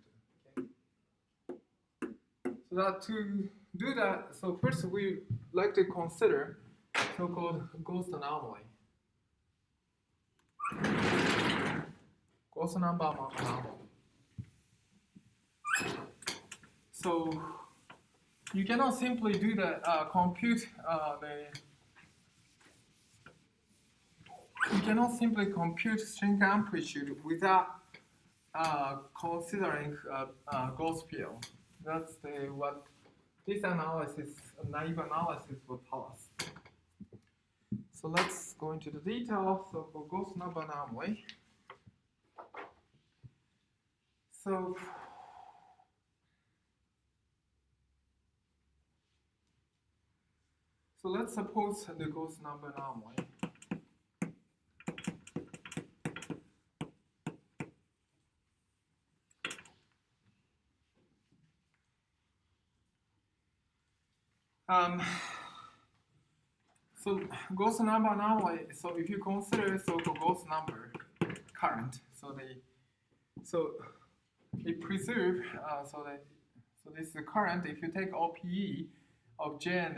So that to do that, so first we like to consider so-called ghost anomaly. Ghost anomaly. So you cannot simply do the you cannot simply compute string amplitude without considering ghost field. That's what this analysis, naive analysis, will tell us. So let's go into the detail. So for ghost number anomaly, so let's suppose the ghost number anomaly. So ghost number anomaly. So if you consider so-called ghost number current, so they preserve so this is the current. If you take OPE of J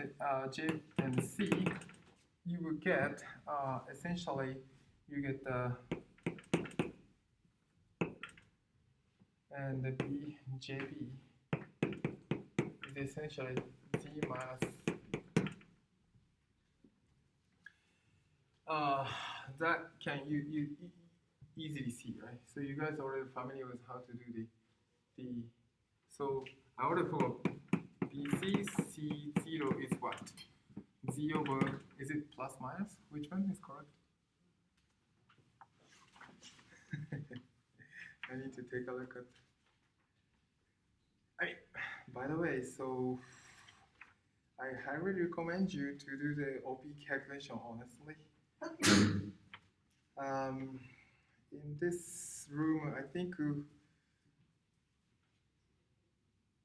and C, you will get essentially you get the and the BJB is essentially Z minus that can you easily see, right? So you guys are already familiar with how to do the so I already forgot BC C0 is what? Z over, is it plus minus? Which one is correct? I need to take a look at. By the way, so I highly recommend you to do the OP calculation honestly. In this room, I think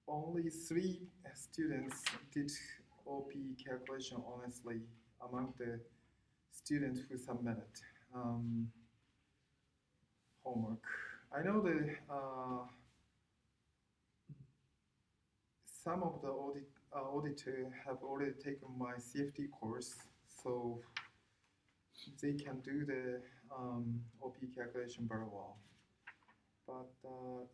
only 3 students did OP calculation honestly among the students who submitted homework. I know that some of the auditors have already taken my CFD course, so they can do the OP calculation very well. But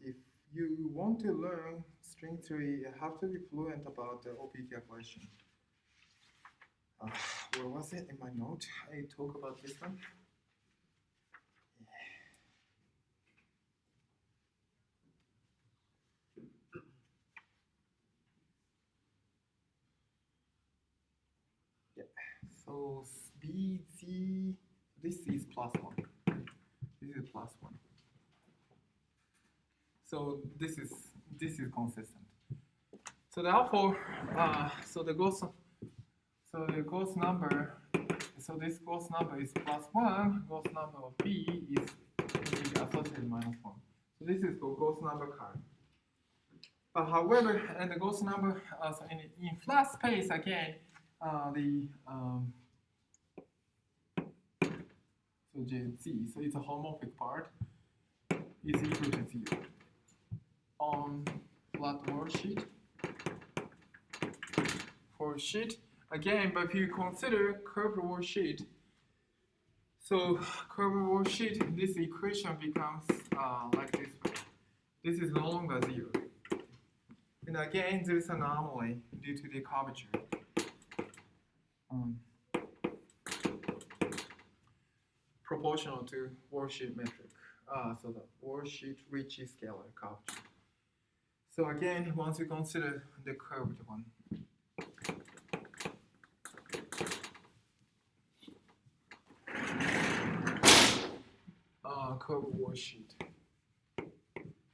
if you want to learn string theory, you have to be fluent about the OP calculation. Where was it in my note? I talk about this one. Yeah. So BZ, this is +1. This is +1. So this is consistent. So therefore, so the ghost number, so this ghost number is +1. Ghost number of B is associated -1. So this is for ghost number current. But however, and the ghost number, so in flat space again, so JZ, so it's a homomorphic part, is equal to 0 on flat worldsheet. For sheet, again, but if you consider curved worldsheet, so curved worldsheet, this equation becomes like this way. This is no longer 0. And again, there is an anomaly due to the curvature. Proportional to worldsheet metric. So the worldsheet Ricci scalar curvature. So again, once you consider the curved one. Curved worldsheet.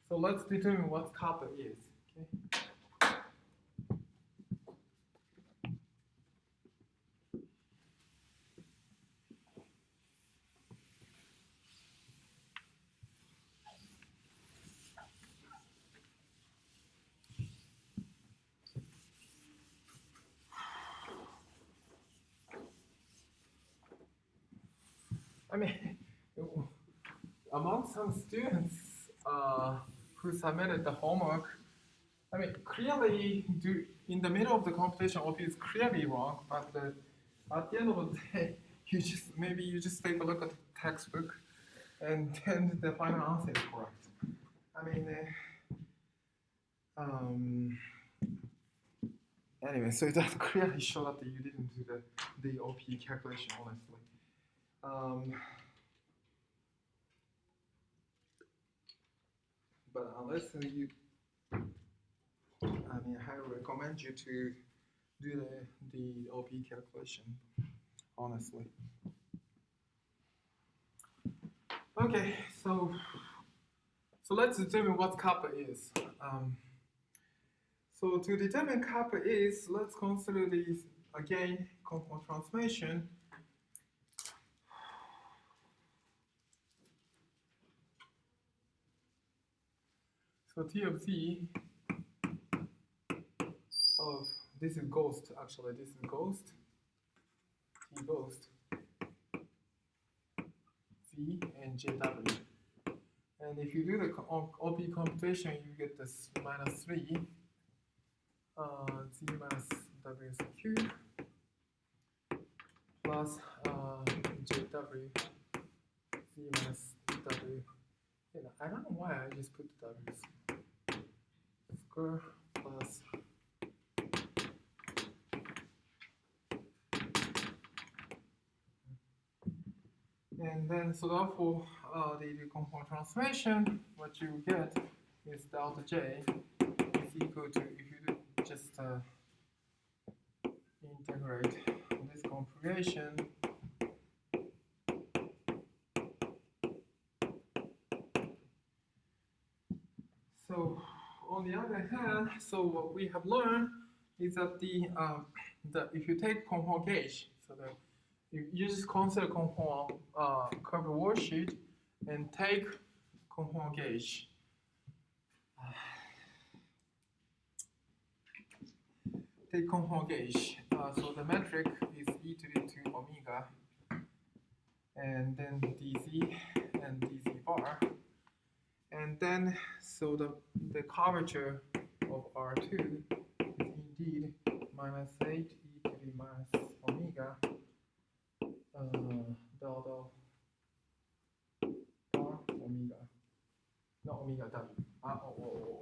So let's determine what kappa is. Okay. I mean, among some students who submitted the homework, I mean, clearly, in the middle of the competition, OP is clearly wrong, but at the end of the day, maybe you just take a look at the textbook, and then the final answer is correct. I mean, anyway, so it does clearly show that you didn't do the OP calculation, honestly. But unless you, I highly recommend you to do the OP calculation, honestly. Okay, so let's determine what kappa is. So to determine kappa is, let's consider these again conformal transformation. So T of Z of, this is ghost actually, this is ghost, T ghost, Z and JW. And if you do the OP computation, you get this minus 3, Z minus W cubed, plus JW, Z minus W. I don't know why I just put the W's. Square plus and then so therefore the conformal transformation, what you get is delta J is equal to, if you do just integrate this configuration, so on the other hand, so what we have learned is that if you take conformal gauge, so you just consider conformal curved worldsheet and take conformal gauge. Take conformal gauge. So the metric is e to the 2 omega, and then dz and dz bar. And then, so the curvature of R2 is indeed minus 8 e to the minus omega delta bar omega, not omega w,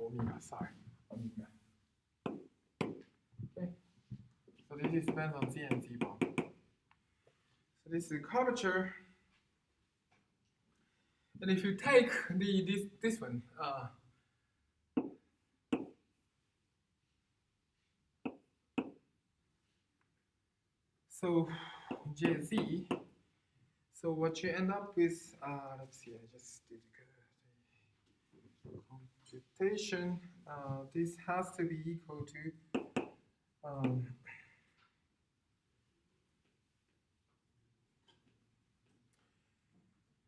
omega, sorry, omega. Okay, so this depends on Z and Z bar. So this is the curvature. And if you take this one, so JZ, so what you end up with, let's see, I just did the computation. This has to be equal to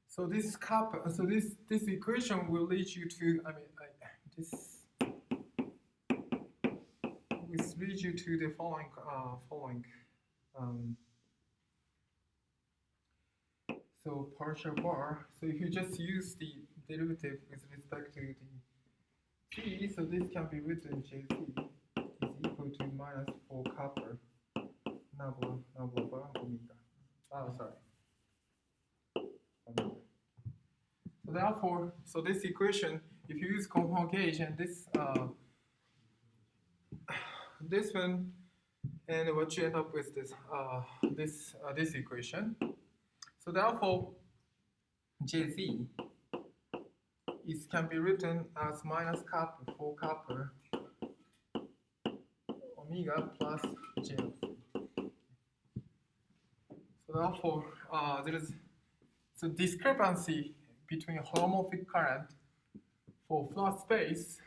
so this kappa, so this equation will lead you to, this leads you to the following So partial bar. So if you just use the derivative with respect to the t, so this can be written Jz is equal to minus 4 kappa nabla bar omega. Oh, sorry. Omega. So therefore, so this equation, if you use conjugation, this one, and what you end up with this equation. So therefore, Jz can be written as minus kappa 4 kappa omega plus J of C. So therefore, there is so discrepancy between homomorphic current for flat space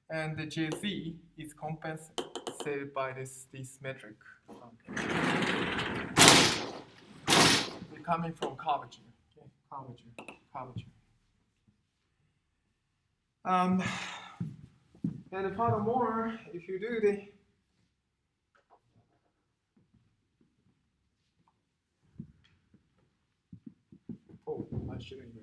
and the Jz is compensated by this metric. Coming from curvature. Okay, curvature. And furthermore, if you do the I shouldn't erase.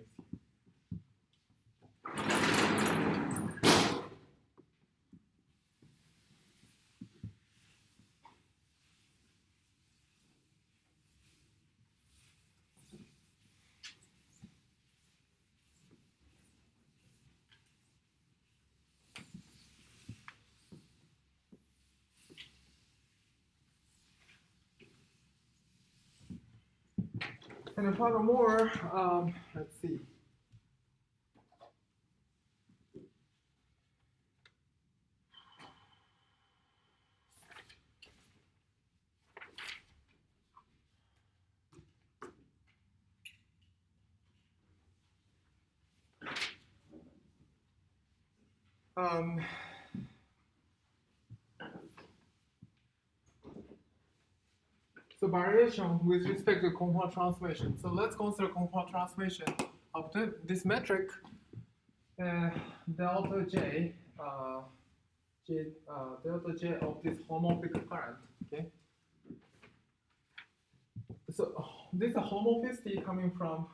And furthermore, let's see. So variation with respect to compound transformation. So let's consider compound transformation of this metric delta J delta J of this homomorphic current. Okay. So this homomorphicity coming from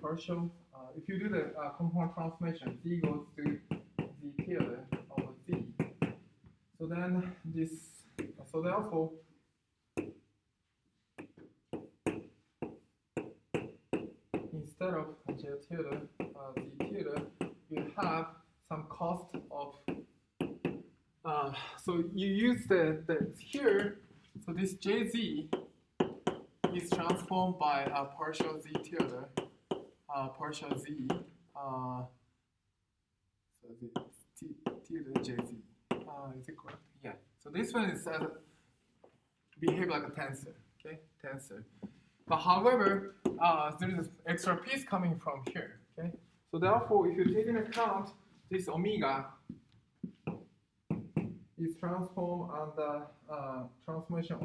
partial. If you do the compound transformation, Z goes to Z tilde over Z. So then this. So therefore. Instead of J tilde, Z tilde, you have some cost of, so you use the here, so this Jz is transformed by a partial Z tilde, partial Z, so the tilde Jz. Is it correct? Yeah. So this one is behave like a tensor, okay? Tensor. But however, there is an extra piece coming from here. Okay, so therefore, if you take into account this omega is transformed on the transformation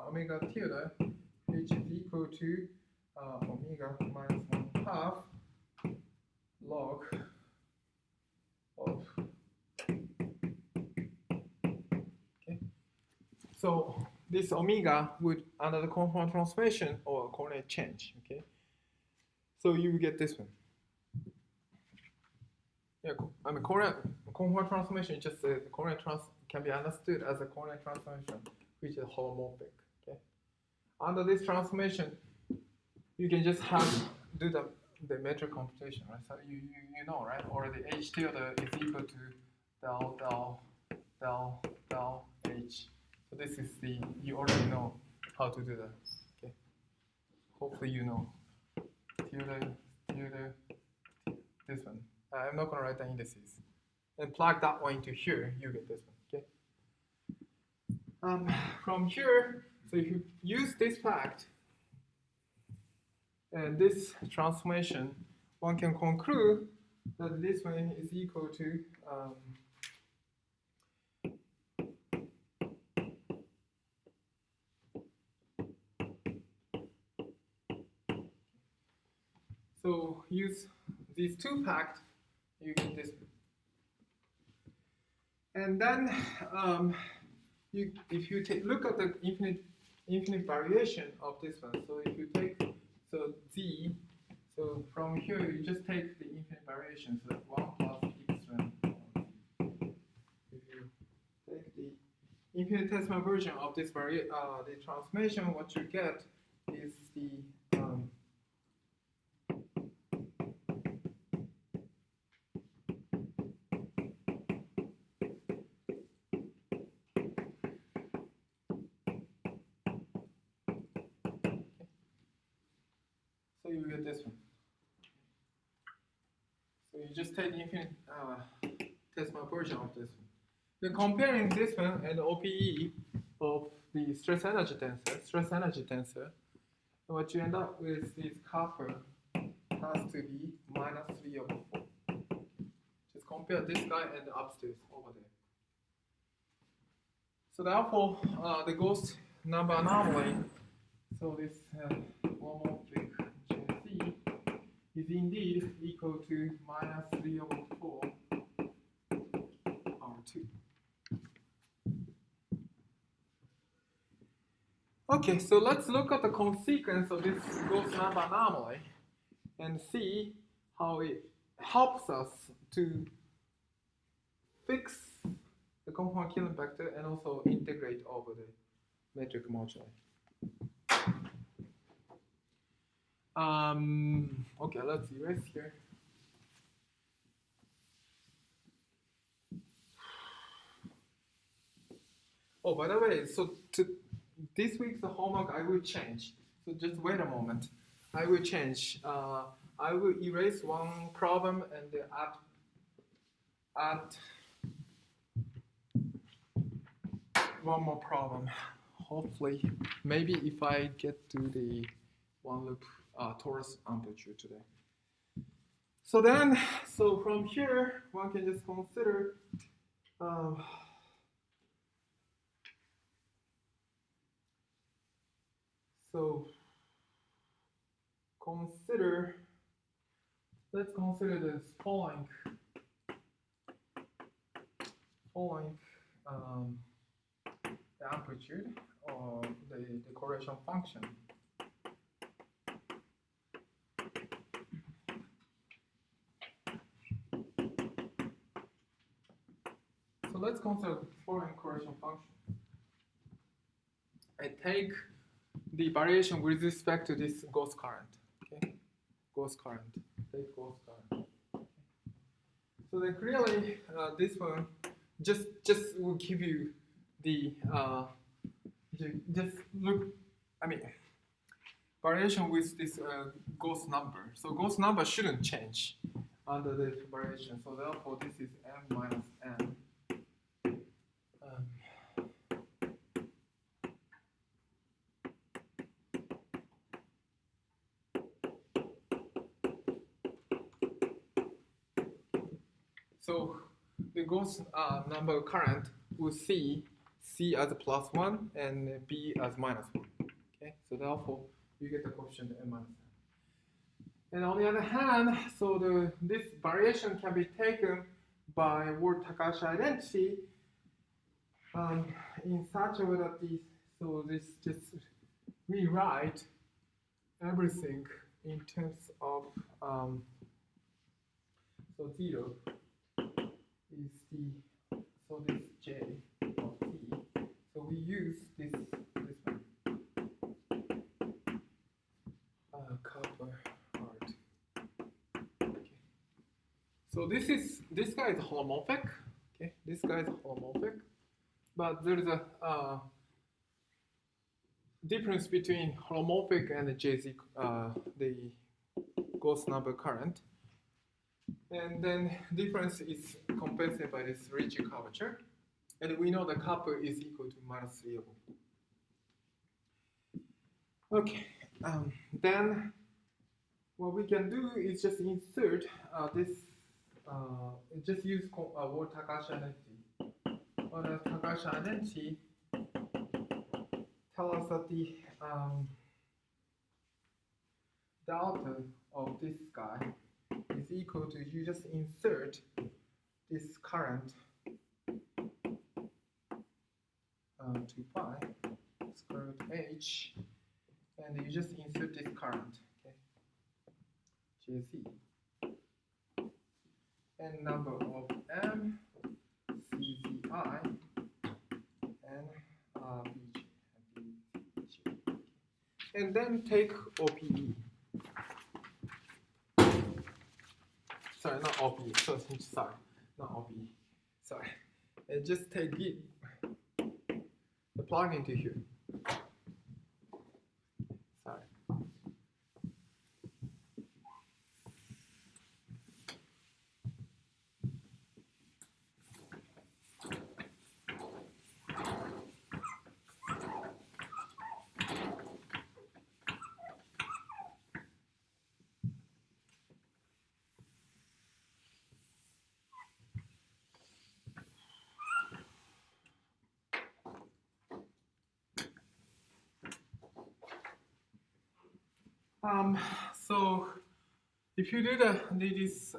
omega tilde, which is equal to omega minus 1/2 log of. Okay, so this omega would under the compound transformation or coordinate change. Okay, so you get this one. Yeah, I mean compound transformation just the coordinate can be understood as a coordinate transformation, which is homomorphic. Okay, under this transformation, you can just do the metric computation, right? So you know, right? Or the H tilde is equal to del H. So this is you already know how to do that. Okay. Hopefully you know. Tilde, this one. I'm not gonna write the indices. And plug that one into here, you get this one. Okay. From here, so if you use this fact and this transformation, one can conclude that this one is equal to so use these two facts, you get this. And then if you look at the infinite variation of this one, so if you take z, so from here you just take the infinite variation, so that's 1 plus epsilon. If you take the infinitesimal version of this the transformation, what you get is the so you get this one. So you just take the infinitesimal version of this one. Then comparing this one and OPE of the stress energy tensor, what you end up with is kappa has to be -3/4. Just compare this guy and the upstairs over there. So therefore, the ghost number anomaly, so this homomorphic GC is indeed equal to -3/4 R2. Okay, so let's look at the consequence of this ghost number anomaly and see how it helps us to fix the conformal Killing vector and also integrate over the metric moduli. Okay, let's erase here. Oh, by the way, so this week's homework I will change. So just wait a moment. I will change. I will erase one problem and add one more problem. Hopefully, maybe if I get to the one loop torus amplitude today. So then, from here, one can just consider let's consider this following the amplitude or the correlation function. So let's consider the following correlation function. I take the variation with respect to this ghost current. Okay, ghost current. Take ghost current. So then clearly, this one just will give you the just look. I mean, variation with this ghost number. So ghost number shouldn't change under the variation. So therefore, this is m minus n. So the ghost number current will C as a +1 and B as -1. Okay, so therefore you get the coefficient n minus n. And on the other hand, so this variation can be taken by Ward-Takahashi identity in such a way that this just rewrite everything in terms of so 0 is this J of T. So we use this one. Copper art. Okay. So this guy is homomorphic. Okay, this guy is homomorphic, but there is a difference between homomorphic and the JZ, the ghost number current. And then difference is compensated by this rigid curvature. And we know the kappa is equal to -3/4. Okay, then what we can do is just insert just use Ward-Takahashi identity. Ward-Takahashi identity tell us that the delta of this guy is equal to, you just insert this current 2 pi square root h, and you just insert this current, okay, Jz, and number of m, czi, and bj. And then take OPE. Sorry, not OPE. Sorry, not OPE. Sorry. And just take the plug into here. Sorry. So if you do this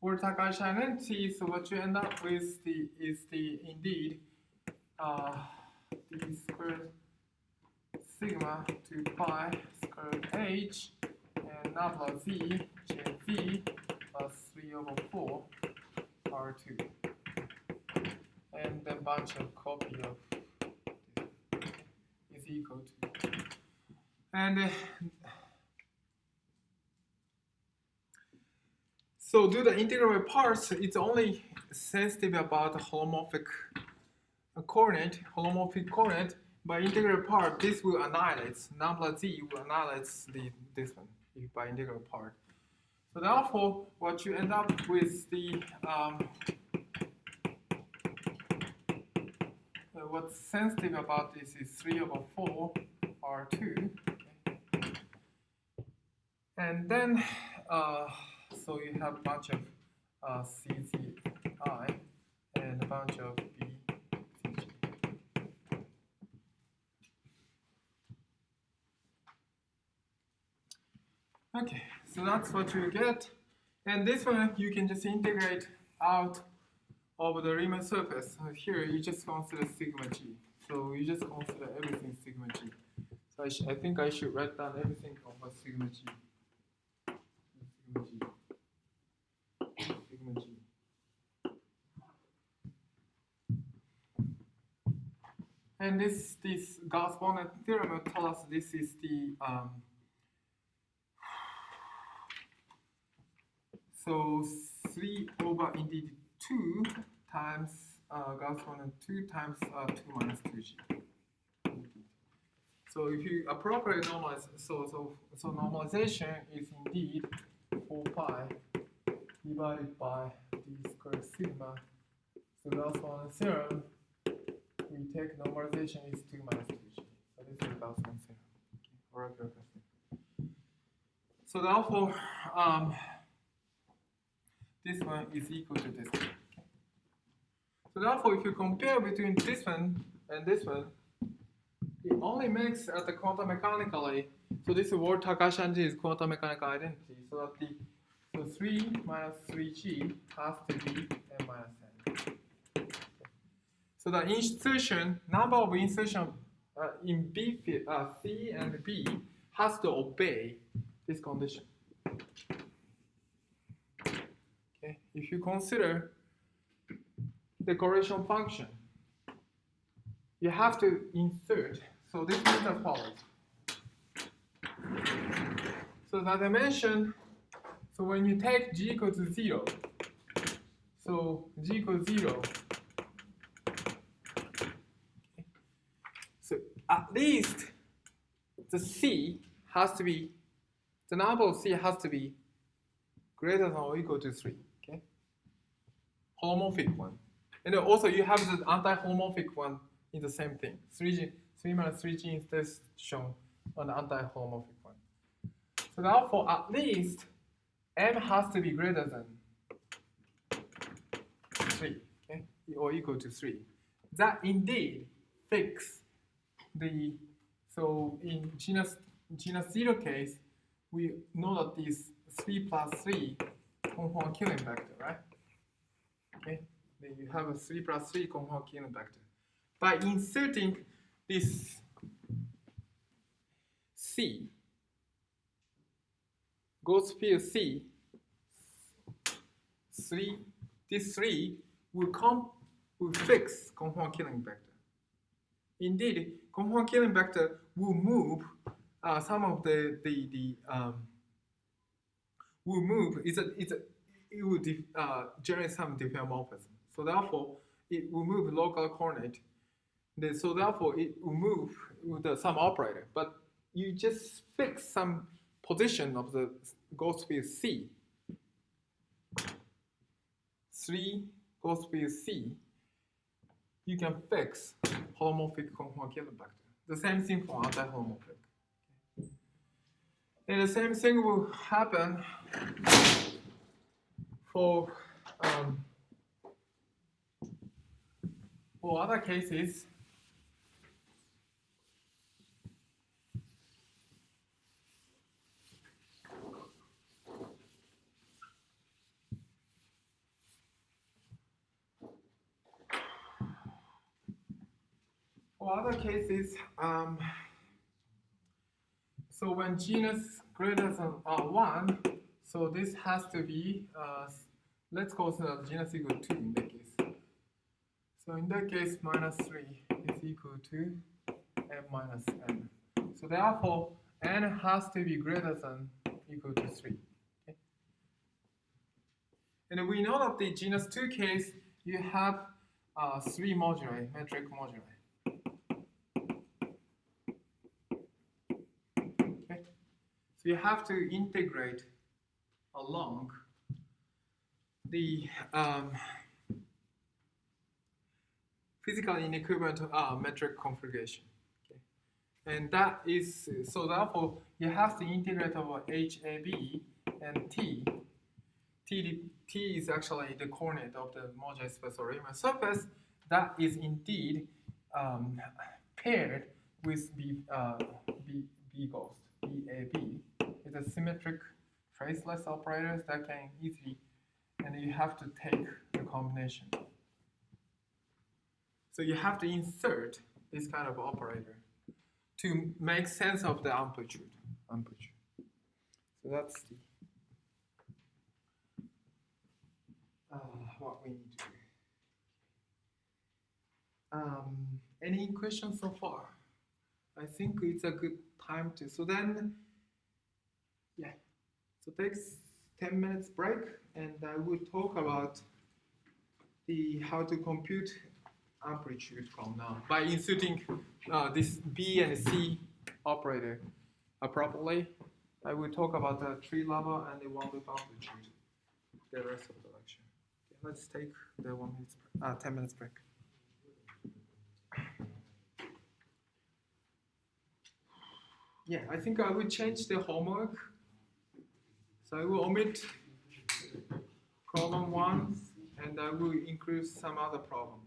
Vortex identity, so what you end up with is indeed d squared sigma 2 pi square root h and nabla z jz plus 3 over 4 r2, and then bunch of copy of is equal to, and so do the integral parts. It's only sensitive about the holomorphic coordinate. By integral part, this will annihilate. Nabla z will annihilate this one by integral part. So therefore, what you end up with what's sensitive about this is 3 over 4 r2. Okay. And then so you have a bunch of CZI and a bunch of BCG. Okay, so that's what you get. And this one you can just integrate out of the Riemann surface. So here you just consider sigma g. So you just consider everything sigma g. So I think I should write down everything over sigma g. And this Gauss-Bonnet theorem will tell us this is the so 3 over indeed 2 times Gauss-Bonnet 2 times 2 minus 2g. So if you appropriate normalize, so normalization is indeed 4 pi divided by d squared sigma. So Gauss-Bonnet theorem, we take normalization is 2 minus 2g. So this is Gauss-Bonnet theorem. Okay. So therefore, this one is equal to this one. Okay. So therefore, if you compare between this one and this one, it only makes at the quantum mechanically. So this word Takashi is quantum mechanical identity. So that so 3 minus 3g has to be n minus n. Okay. So the insertion number of insertion in B C and B has to obey this condition. Okay. If you consider the correlation function, you have to insert. So this means as follows. So as I mentioned, so when you take g equals to 0, so g equals 0, so at least the c has to be, the number of c has to be greater than or equal to 3, okay? Homomorphic one. And then also you have the anti-homomorphic one in the same thing. 3 minus 3g instead shown on the anti-homomorphic one. So therefore, at least m has to be greater than 3, okay, or equal to 3. That indeed fix the, so in genus 0 case, we know that this 3 plus 3 conform killing vector, right? Okay, then you have a 3 plus 3 conform killing vector. by inserting this C, Gauss field C, this 3 will fix conformal Killing vector. Indeed, conformal Killing vector will move some of will move. It will generate some diffeomorphism. So therefore, it will move local coordinate. So therefore, it will move with some operator. But you just fix some position of the Gauss field C. 3 Gauss field C, you can fix holomorphic conformal Killing vector. The same thing for anti-holomorphic. And the same thing will happen for other cases. For other cases, so when genus greater than 1, so this has to be, let's call the genus equal to 2 in that case. So in that case, minus 3 is equal to n minus n. So therefore, n has to be greater than equal to 3. Okay? And we know that the genus 2 case, you have 3 moduli, metric moduli. Okay? So you have to integrate along the physical inequivalent metric configuration. Okay? And that is, so therefore, you have to integrate over HAB and T. T is actually the coordinate of the moduli space or Riemann surface that is indeed paired with B ghost, BAB. It's a symmetric traceless operators that can easily, and you have to take the combination. So you have to insert this kind of operator to make sense of the amplitude. So that's the what we need to do. Any questions so far? I think it's a good time to. So then, yeah. So takes 10 minutes break, and I will talk about how to compute amplitude from now by inserting this B and C operator properly. I will talk about the tree level and the one with amplitude the rest of the lecture. Okay, let's take the 10 minutes break. Yeah, I think I will change the homework. So I will omit problem 1 and I will include some other problem.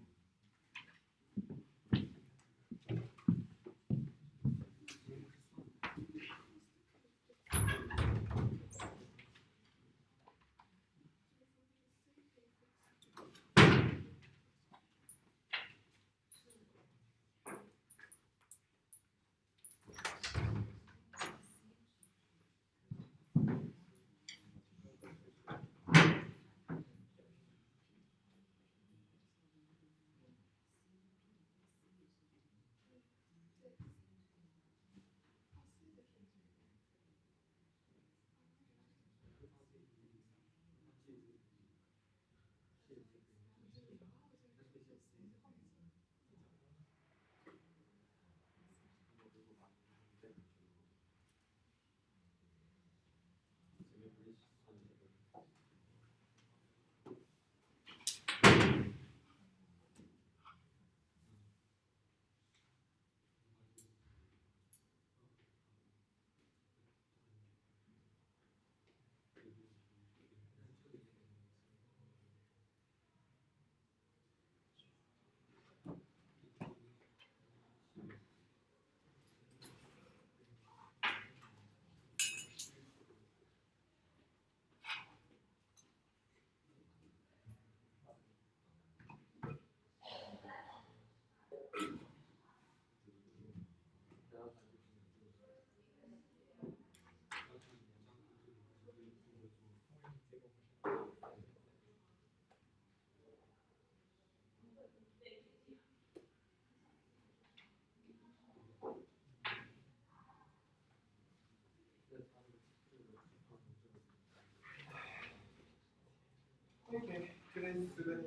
Okay, today's student.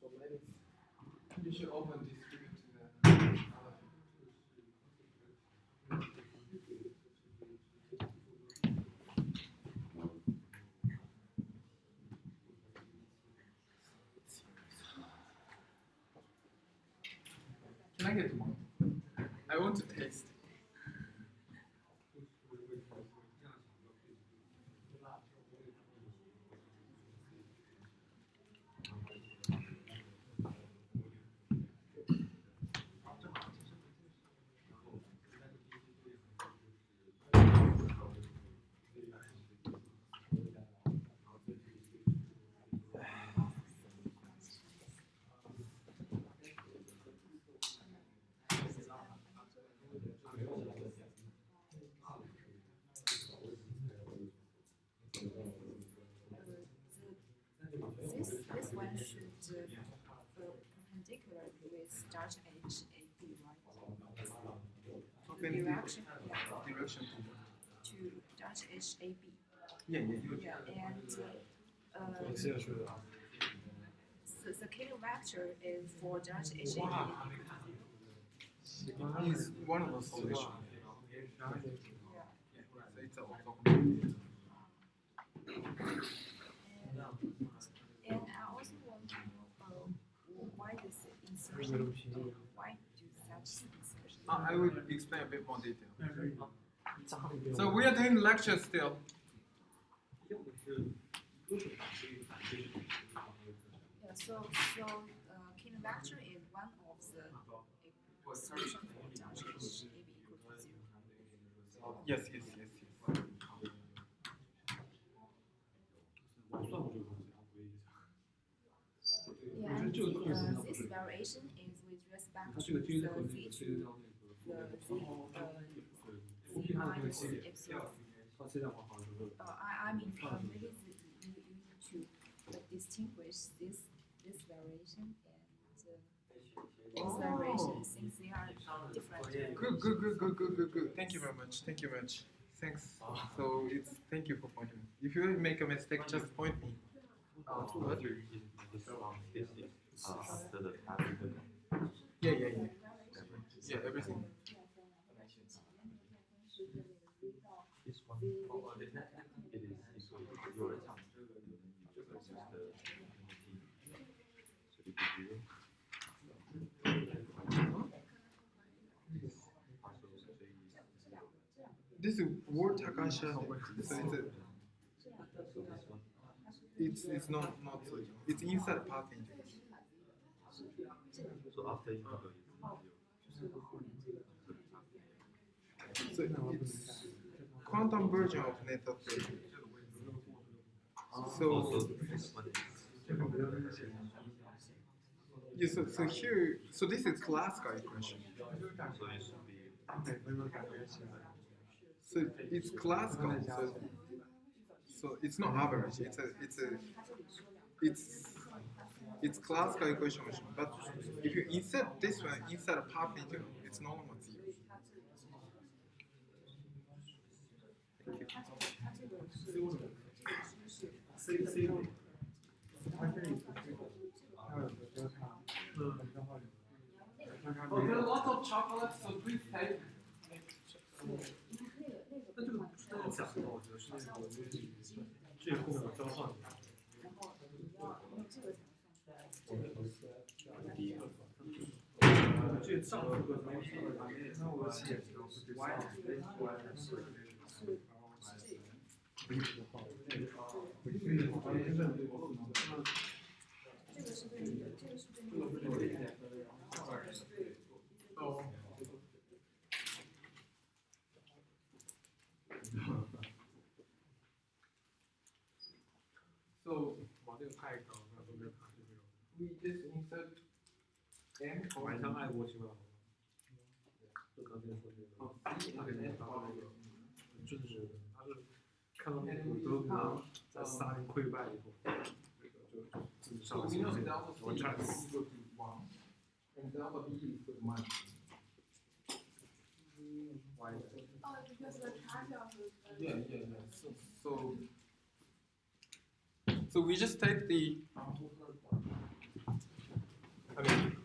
So you should open distribute to the Can I get one? I want to taste. This one should perpendicular with starch edge AB, right? Direction to starch edge AB. Yeah. And the Cayley vector is for starch edge AB. Is one of the solutions. Yeah. So it's also. And I also want to know why this insertion, why do such insertion? I will explain a bit more detail. So we are doing lecture still. Yeah, so Cayley vector is one of the solution for starch edge AB equal to 0. Yes. Yeah, and this variation is with respect to the z minus epsilon. I mean, maybe you need to distinguish this variation and this variation since they are different. Good. Thank you very much. Thanks. So thank you for pointing. If you make a mistake, just point me. What? Yeah, everything. This one, it is equal to your time. This is word Takasha. So it's not it's inside path integration. So after integral So it's quantum version of net operation. So this one yeah, so here, so this is classical equation. so it should be So it's classical. So it's not average. It's classical equation. But if you insert this one inside a path integral, it's normal 0. Well, there are lots of chocolates, so please take. 那这个不是那样讲的，我觉得是那个最后的交换。这上这个东西，那我写So 哇，这个太高了，都没看这个。 we just insert m 晚上爱国情了，就刚才说这个，他给人达到那个很真实的，他是看到那个德国在萨林溃败以后，就自己 So 上 we know 线 delta C 完战 is equal to 1, and delta B is equal to -. Oh, because the track of Yeah. So So we just take the. I mean,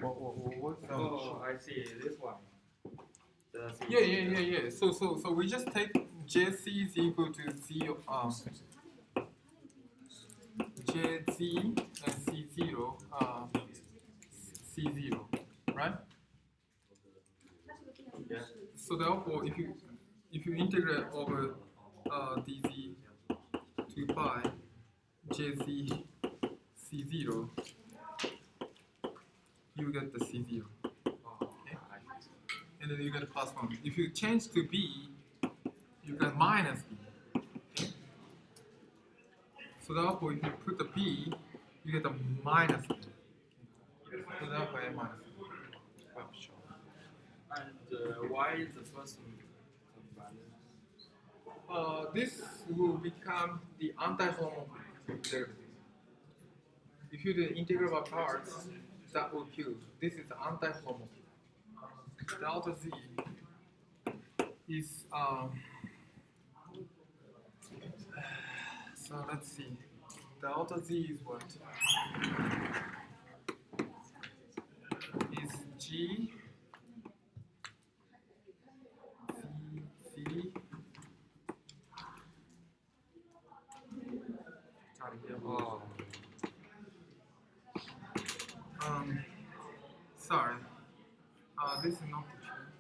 what's the? Oh, I see this one. Yeah. So we just take JC is equal to zero. JZ and C0. C0, right? Yeah. So therefore, if you integrate over dz to pi jz c0, you get the c0. Okay? And then you get plus 1. If you change to b, you get minus b. Okay? So therefore, if you put the b, you get the minus b. So therefore, a minus b. And why is the first one valid? This will become the anti-homomorphic derivative. If you do the integral by parts, that will kill. This is anti-homomorphic. Delta z is so let's see. Delta z is what? Is g c Oh. Sorry. This is not the truth.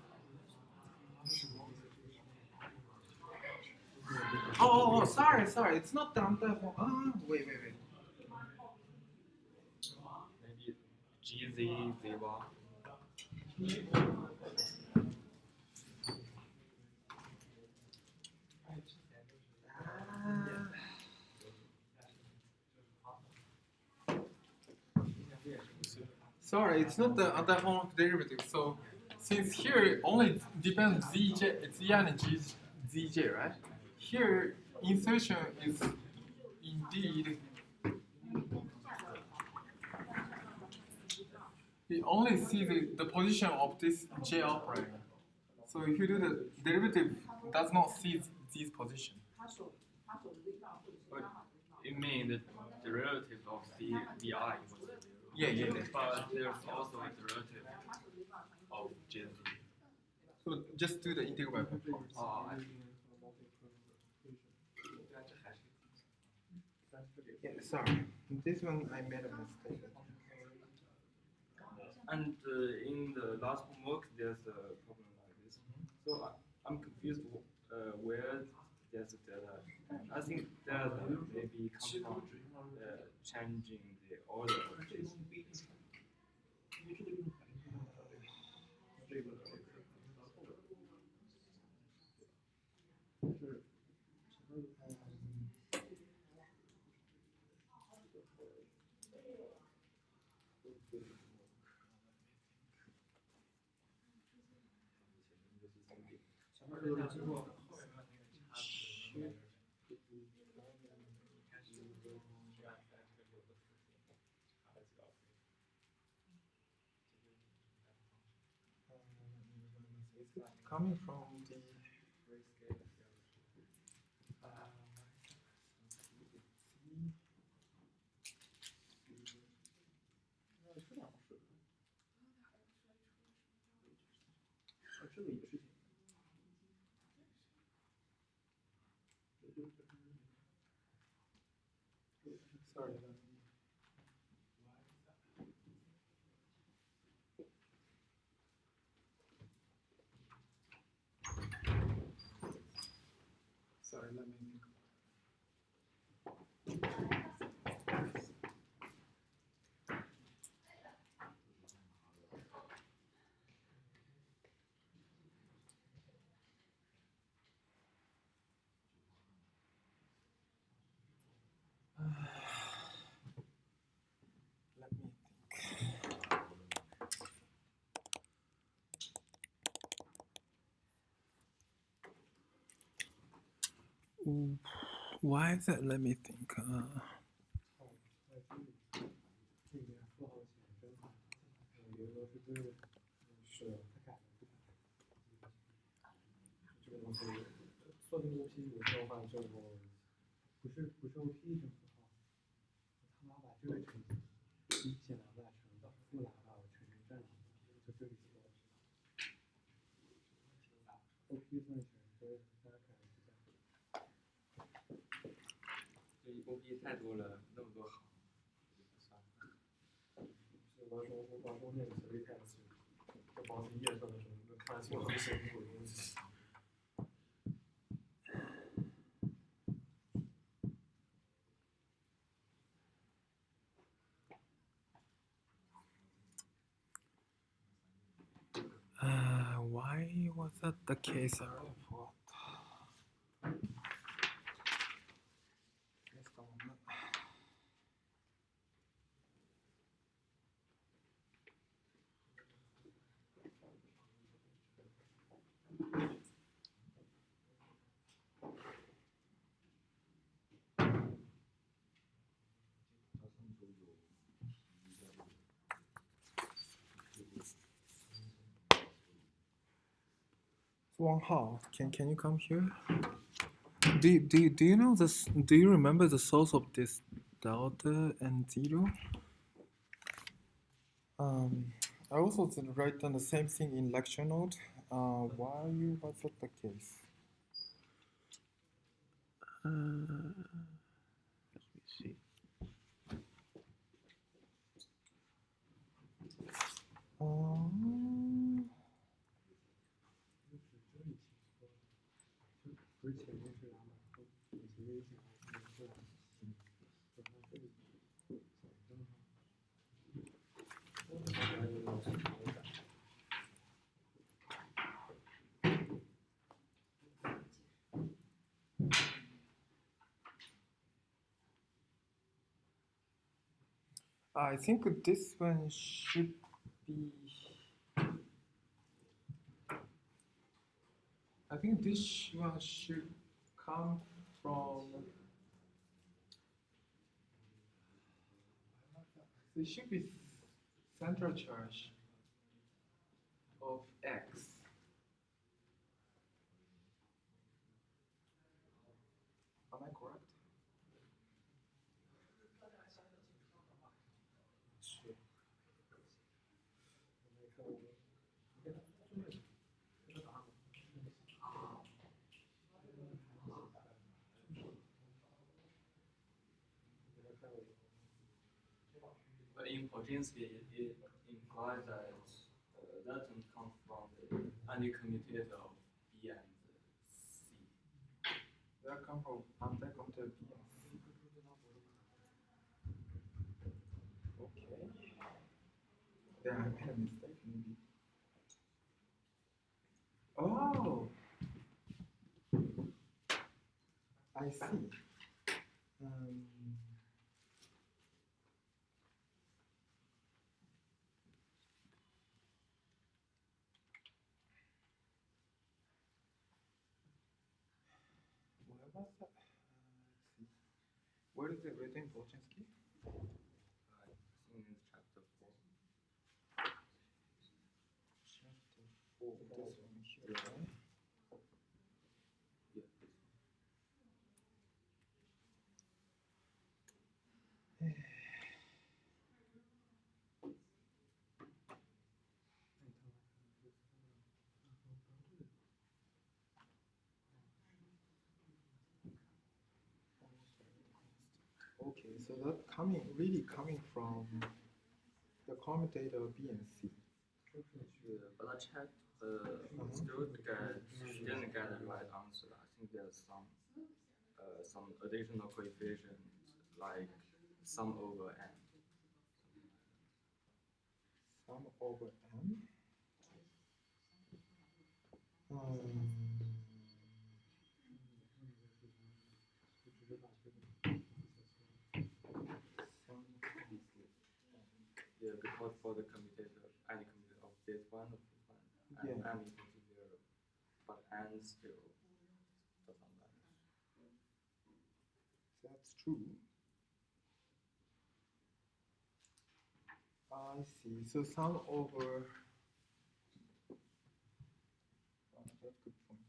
Oh, sorry. It's not the anti-homomorphic. Wait. Maybe GZ bar. Sorry, it's not the anti-homomorphic derivative. So since here it only depends zj, it's and zj, right? Here insertion is indeed we only see the position of this j operator. So if you do the derivative, does not see this position. But you mean the derivative of the di was Yeah. But there's also a derivative of GZ. So just do the integral by parts. Oh, I see. Yeah, sorry, this one I made a mistake. And in the last homework, there's a problem like this. So I'm confused where there's a delta. I think delta maybe comes from changing the order of this. Is it coming from the sorry. Sorry, let me think. Let me think. Why is that? Let me think. 不是 OP 正负号，他妈把这个乘一解喇叭乘到负喇叭，我乘成正喇叭，就这个结果。OP 算是对，大家看一下。这一 OP 太多了，那么多行，算了。是我把中间的词给看清，就保持页上的时候能看清很辛苦的东西。Why was that the case? I forgot. Let's go on. Wang Hao, can you come here? Do you know this? Do you remember the source of this delta and zero? I also write down the same thing in lecture note. Why was that the case? Let me see. I think this one should be. I think this one should come from. It should be central charge of X. Am I correct? But in Bosonic, it implies that that term comes from the anticommutator of B and C. That comes from anticommutator B and C. Okay. Then I made a mistake maybe. Oh, I see. Where was that? Let's see. Where is it written in Bosonic? I think it's chapter 4. Chapter 4. This one here, right? Yeah. Okay, so that really coming from the commutator B and C. But I checked, still didn't get the right answer. I think there's some additional coefficient like sum over n. Sum over n. Yeah, because for the commutator, any commutator of this one, and Yeah. n equals to 0, but n still doesn't matter. That's true. I see. So sum over. That's a good point.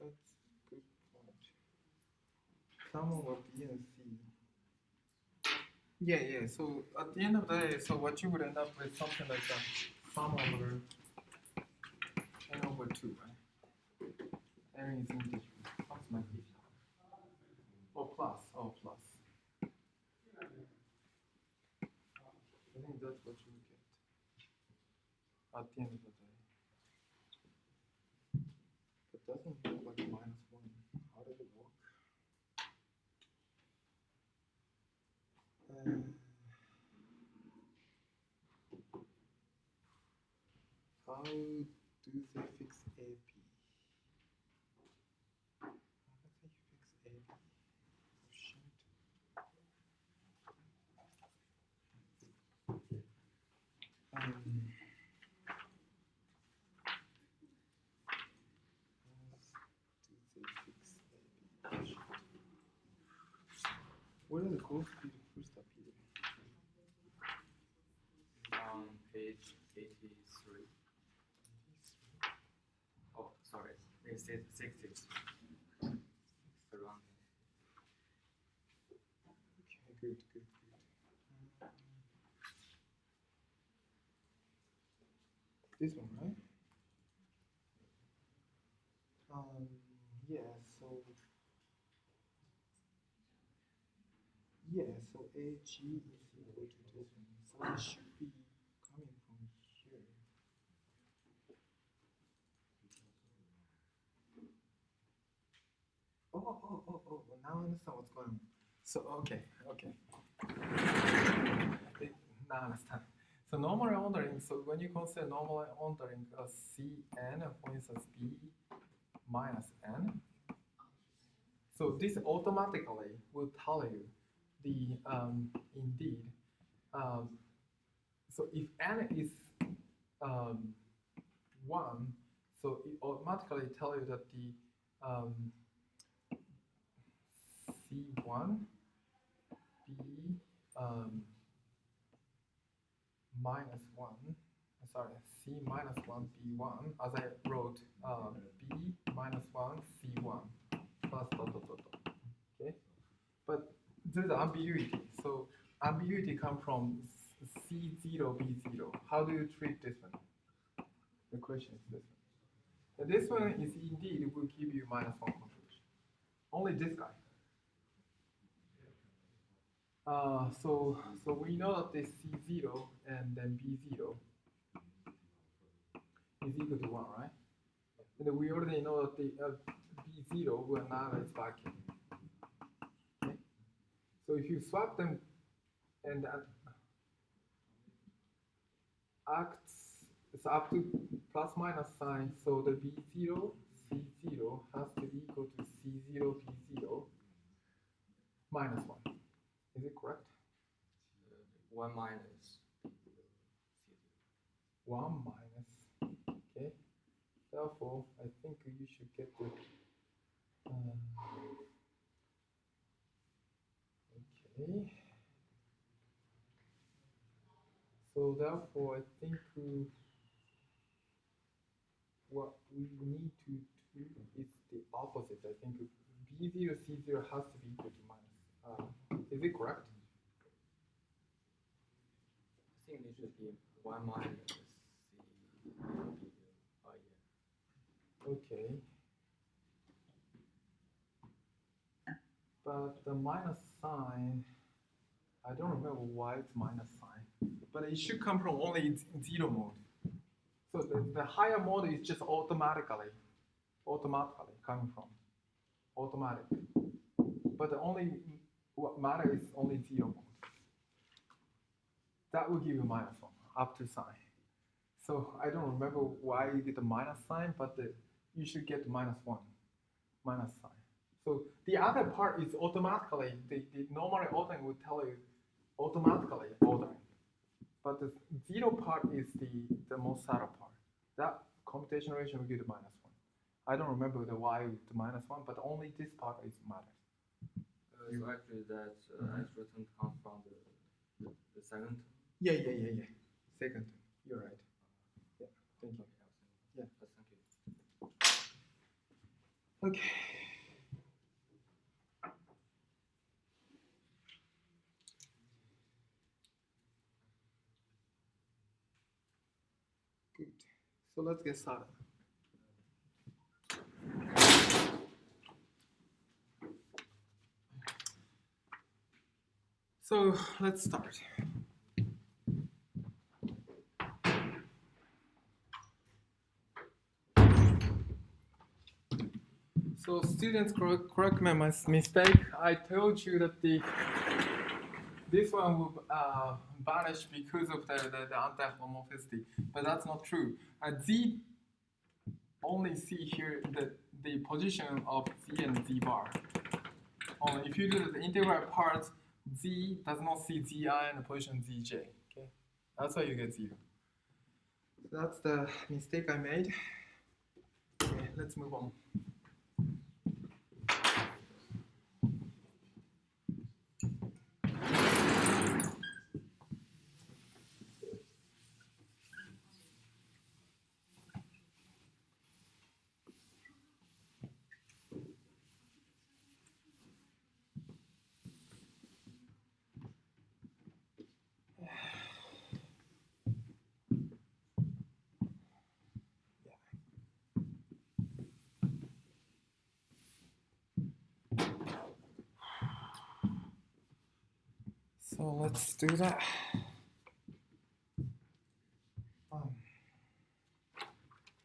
That's a good point. Someone will B and C. Yeah. So at the end of the day, so what you would end up with something like that. Sum over n over 2, right? N is integer. Something like this. Or plus. I think that's what you get at the end of the day. It doesn't look like -1. How did it work? How do they fix AP? How do they fix AP? Coefficient. What are the goals to the first up here? On page 83. Oh, sorry. It's 60. Around. Okay, good. This one, right? So AG is equal to this one. So it should be coming from here. Oh, now I understand what's going on. So, okay. Now I understand. So normal ordering, so when you consider normal ordering Cn, for instance, B minus n, so this automatically will tell you the, indeed, so if n is 1, so it automatically tell you that the C1 B minus 1, sorry, C minus 1 B1, as I wrote, B minus 1 C1 plus dot. Okay, but there's ambiguity. So ambiguity comes from C0 B0. How do you treat this one? The question is this one. And this one is indeed it will give you -1 contribution. Only this guy. So we know that this C0 and then B0 is equal to 1, right? And we already know that the B0 will analyze vacuum. Okay? So if you swap them and acts, it's up to plus minus sign, so the B0, C0 has to be equal to C0, B0 minus 1. Is it correct? 1 minus. 1 minus. Okay. Therefore, I think you should get the. Okay. So therefore, I think what we need to do is the opposite. I think B0, C0 has to be equal to minus. Is it correct? I think it should be 1 minus C. Oh, yeah. Okay. But the minus sign, I don't remember why it's minus sign, but it should come from only 0 mode. So the higher mode is just automatically coming from automatic. But the only what matters is only 0 mode. That will give you -1 up to sign. So I don't remember why you get the minus sign, but you should get -1 minus sign. So the other part is automatically, the normal ordering will tell you automatically ordering. But the 0 part is the most subtle part. That computation ratio will give the -1. I don't remember the why the -1, but only this part is matters. So actually that extra term comes from the second term. Yeah. Second term. You're right. Yeah, thank you. Yeah. Thank you. Okay. Good. So let's get started. So let's start. So students, correct my mistake. I told you that this one will vanish because of the anti-homomorphicity, but that's not true. Z only see here the position of Z and Z bar. Only if you do the integral part, Z does not see Zi and the position Zj. Okay, that's why you get 0. So that's the mistake I made. Okay, let's move on. So let's do that.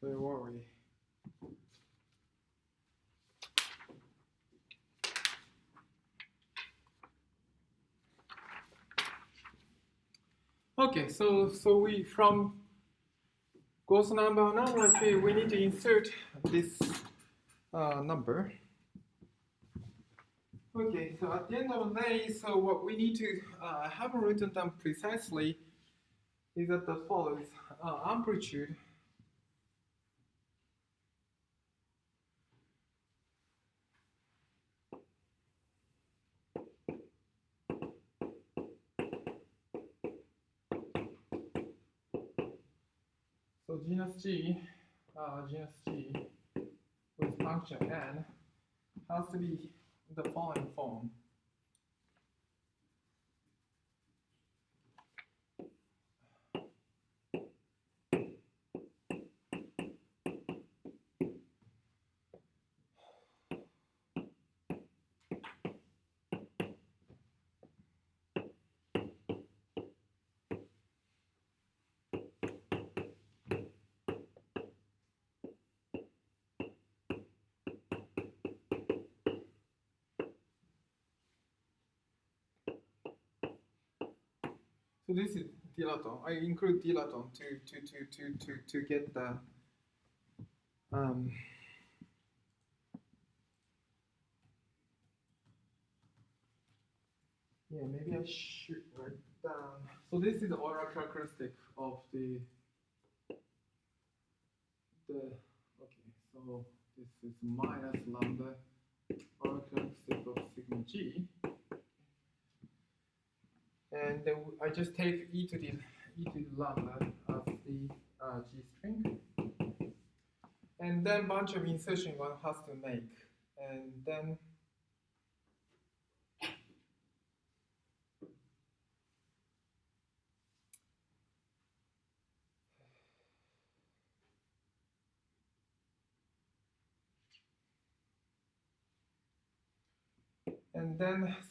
Where were we? Okay, so we from Gauss number anomaly, we need to insert this number. Okay, so at the end of the day, so what we need to have written down precisely is that the follows amplitude so genus G with function n has to be the following form. So this is dilaton. I include dilaton to get the yeah, maybe I should write down. So this is the Euler characteristic of the okay. So this is minus lambda Euler characteristic of sigma G. And then I just take e to the lambda as the G string, and then bunch of insertion one has to make, and then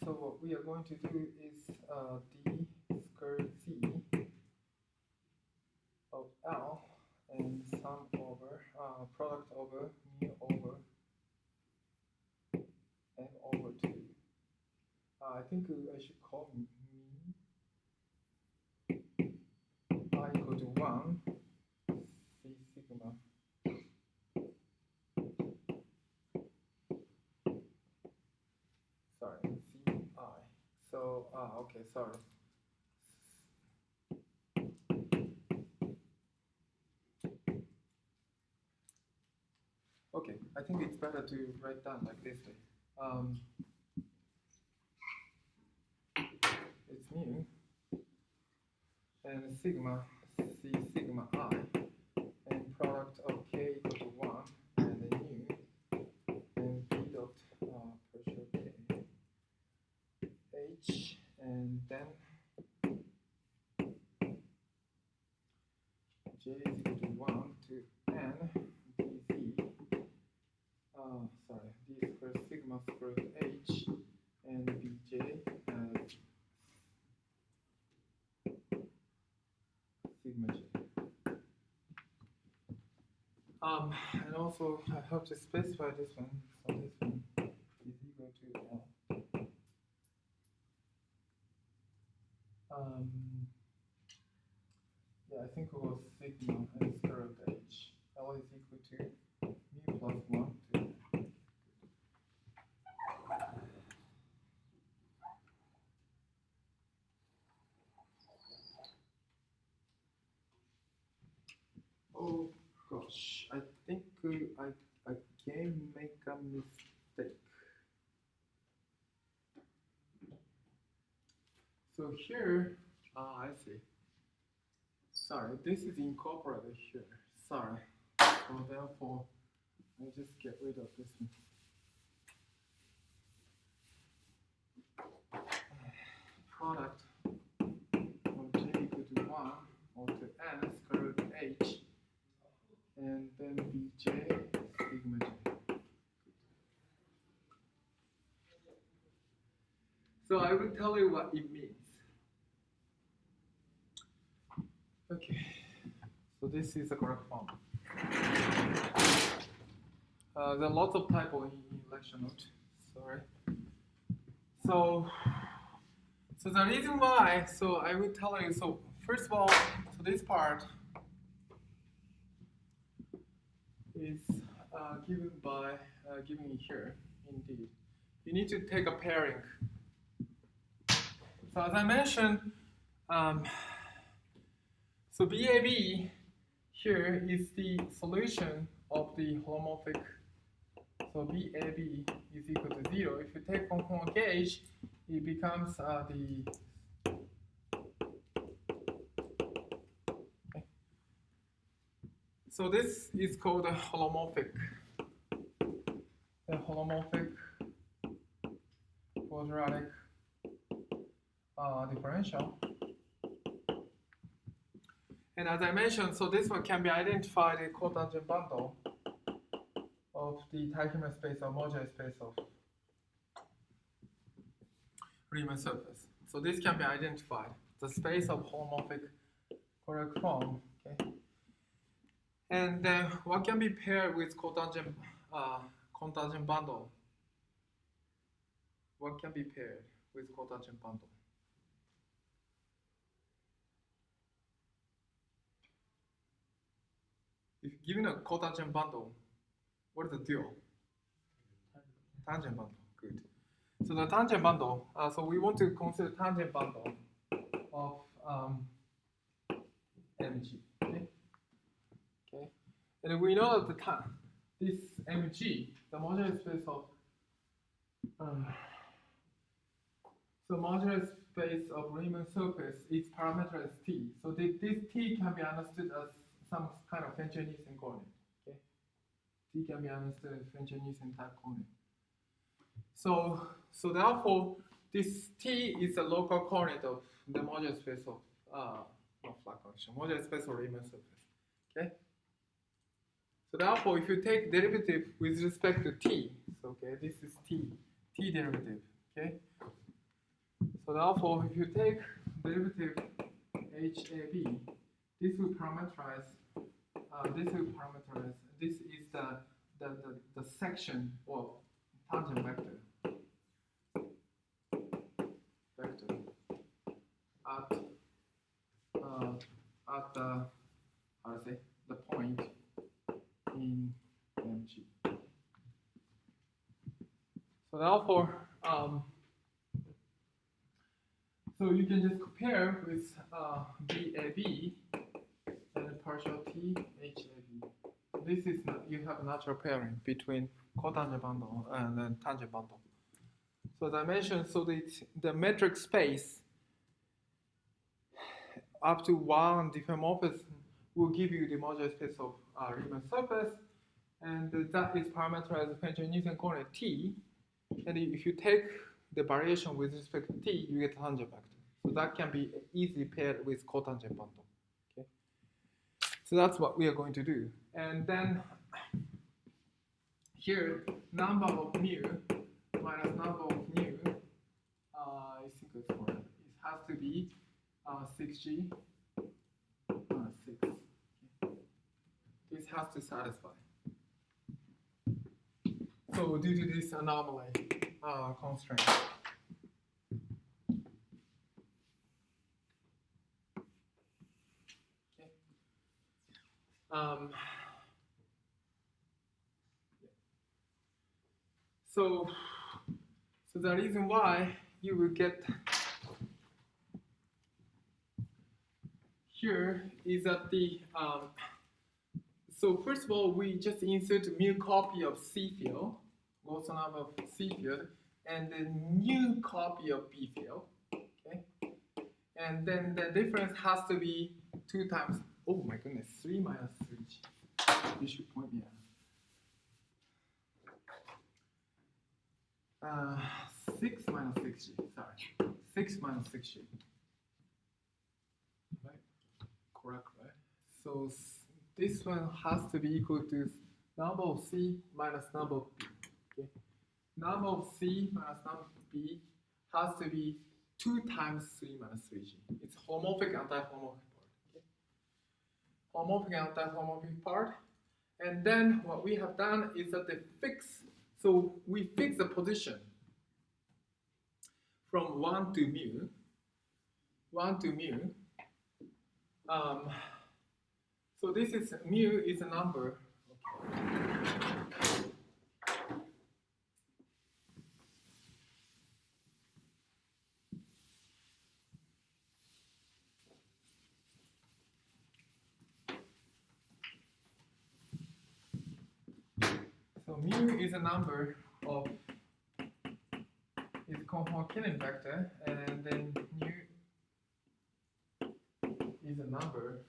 so what we are going to do is d squared c of L and sum over product over mu over n over 2. I think I should call mu I equal to 1 c sigma. Sorry, ci. So okay, sorry. Okay, I think it's better to write down like this way. It's mu and sigma c sigma I and product of k equal to 1 and then mu and and then j is equal to 1 to n dz, sorry, d squared sigma squared h, and bj as sigma j. And also I have to specify this one, so this one is equal to L. Yeah, I think it was sigma and square root h. L is equal to mu plus 1 to n. Oh gosh, I think I again make a mistake. So here, I see. Sorry, this is incorporated here. Sorry. So therefore, I just get rid of this one. Product of j equal to 1 or to n square root h, and then bj sigma j. So I will tell you what it means. Okay, so this is the correct form. There are lots of typo in lecture note. Sorry. So the reason why, so I will tell you. So first of all, so this part is given by given here. Indeed, you need to take a pairing. So as I mentioned, so BAB here is the solution of the holomorphic. So BAB is equal to 0. If you take conformal gauge, it becomes the. Okay. So this is called a holomorphic. The holomorphic quadratic differential. And as I mentioned, so this one can be identified a cotangent bundle of the Hypermorphic space or modular space of Riemann surface. So this can be identified, the space of holomorphic correct form. Okay. And then what can be paired with cotangent bundle? What can be paired with cotangent bundle? If given a cotangent bundle, what is the dual? Tangent bundle, good. So the tangent bundle, so we want to consider tangent bundle of mg, okay? Okay, and we know that this mg, the modular space of, so modular space of Riemann surface is parameter as t. So this t can be understood as some kind of Fencher-Nielsen coordinate. Okay, t can be understood as Fencher-Nielsen type coordinate. So therefore, this t is a local coordinate of the modular space of not flat condition, modular space of Riemann surface. Okay. So therefore, if you take derivative with respect to t, so okay, this is t derivative. Okay. So therefore, if you take derivative HAB, this will parameterize. This is the section of tangent vector at the how to say the point in mg. So therefore, so you can just compare with BAB and partial T HAB. This is you have a natural pairing between cotangent bundle and then tangent bundle. So as I mentioned, so the metric space up to one diffeomorphism will give you the modular space of Riemann surface, and that is parameterized Fencher-Nielsen coordinate T. And if you take the variation with respect to t, you get tangent vector. So that can be easily paired with cotangent bundle. Okay. So that's what we are going to do. And then here, number of mu minus number of nu is equal to what? It has to be 6g minus 6. Okay. This has to satisfy. So due to this anomaly constraint. Okay. So the reason why you will get here is that the so first of all we just insert mu copy of C field, Bosonic of C field, and then new copy of B field. Okay, and then the difference has to be 2 times. Oh my goodness, 3 minus 3. You should point me out. 6 minus 6g, sorry. 6 minus 6g. Right? Correct, right? So this one has to be equal to number of C minus number of B. Okay? Number of C minus number of B has to be 2 times 3 minus 3g. It's homomorphic, anti-homomorphic part. Okay? Homomorphic, anti-homomorphic part. And then what we have done is that they fix. So we fix the position from 1 to mu. 1 to mu. So this is mu is a number. So mu is a number of is conformal vector, and then nu is a number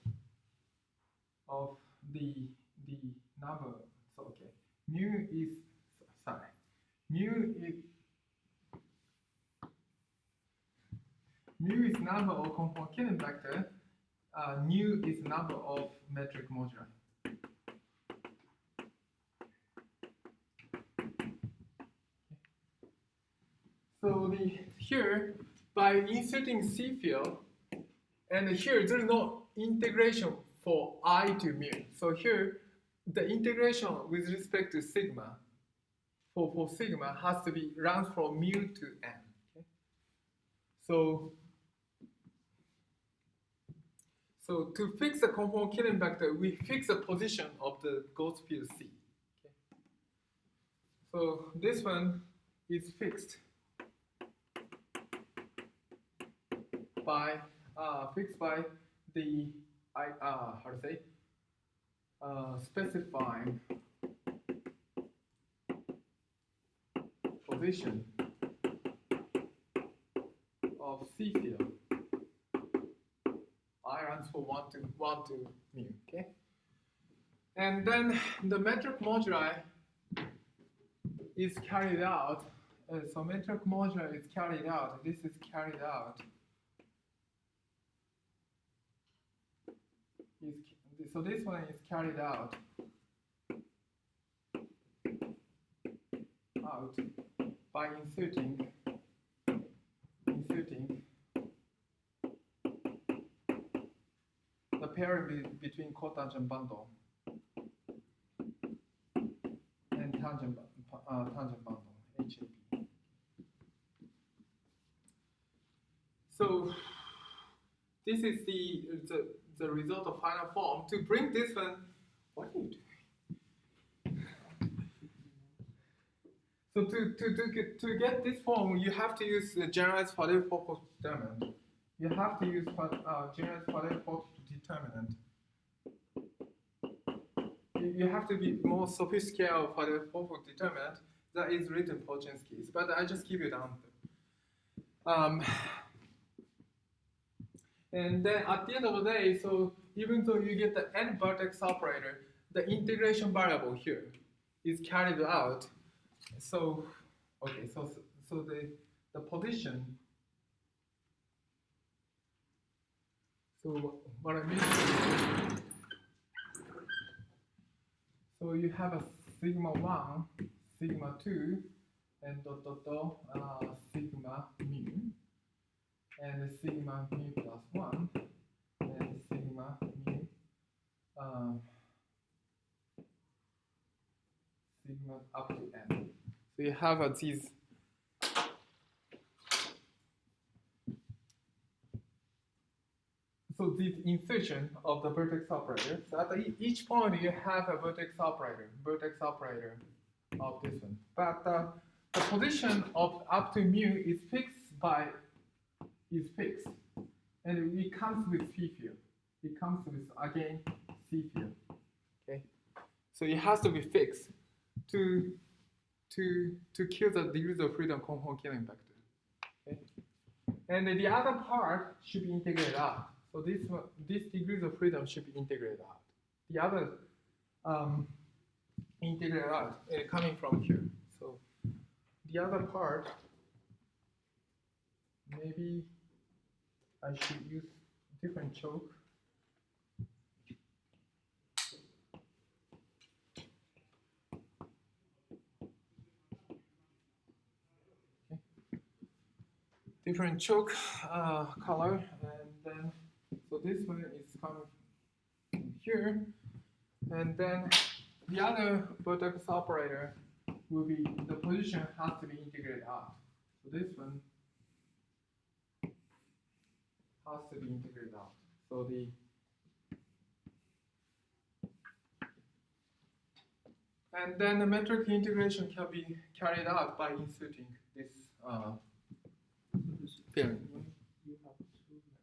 of the number. So okay, mu is number of conformal vector. Nu is number of metric moduli. So here, by inserting C field, and here there's no integration for I to mu. So here, the integration with respect to sigma, for sigma, has to be runs from mu to n. Okay? So to fix the conformal Killing vector, we fix the position of the Gauss field C. Okay? So this one is fixed by the specifying position of C field. I runs for 1 to mu. Okay, and then the metric moduli is carried out. So metric moduli is carried out. This is carried out. So this one is carried out by inserting the pairing between cotangent bundle and tangent bundle, HAP. So this is the result of final form. To bring this one, what are you doing? So to get this form, you have to use the generalized Fourier-Fourier determinant. You have to use generalized Fourier-Fourier determinant. You have to be more sophisticated Fourier-Fourier determinant that is written for Chinskis, but I just give you the answer. And then at the end of the day, so even though you get the n vertex operator, the integration variable here is carried out. So okay, so the position. So what I mean is, so you have a sigma 1, sigma 2, and sigma mu, and sigma mu plus 1, and sigma mu sigma up to n. So you have these this insertion of the vertex operator. So at each point you have a vertex operator of this one. But the position of up to mu is fixed, and it comes with phi field. It comes with again C field. Okay, so it has to be fixed to kill the degrees of freedom conform killing vector. Okay, and the other part should be integrated out. So this degrees of freedom should be integrated out. The other integrated out coming from here. So the other part, maybe I should use different choke. Different choke color, and then so this one is coming from here, and then the other vertex operator will be the position has to be integrated out. So this one has to be integrated out. So and then the metric integration can be carried out by inserting this pairing. You have two metrics.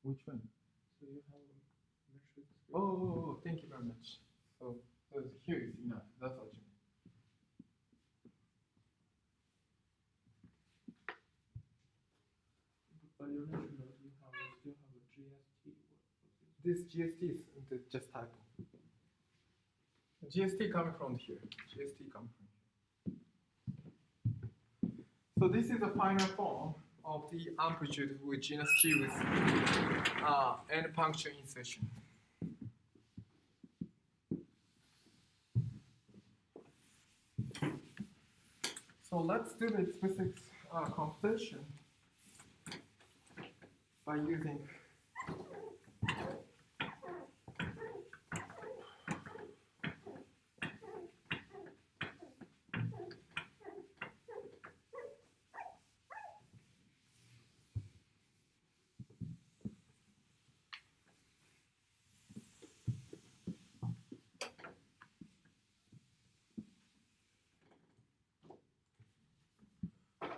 Which one? So you have a metric. Oh, thank you very much. So here is enough. That's what you mean. But your next note, you still have a GST. This GST is just typo. GST coming from here. GST coming from here. So this is the final form of the amplitude with genus G with n puncture insertion. So let's do the explicit computation by using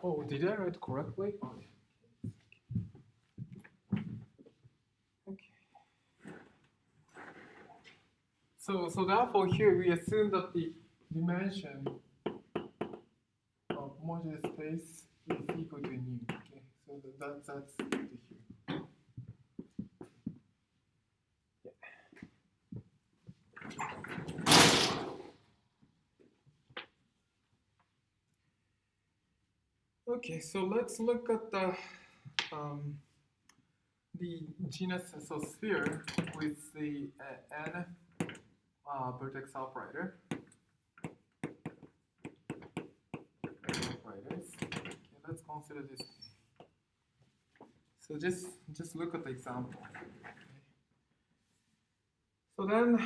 Oh, did I write correctly? Oh, yeah. Okay. So therefore here we assume that the dimension of modular space is equal to nu. Okay, so that's the here. Okay, so let's look at the genus so sphere with the n vertex operator. Okay, let's consider this. So just look at the example. Okay. So then,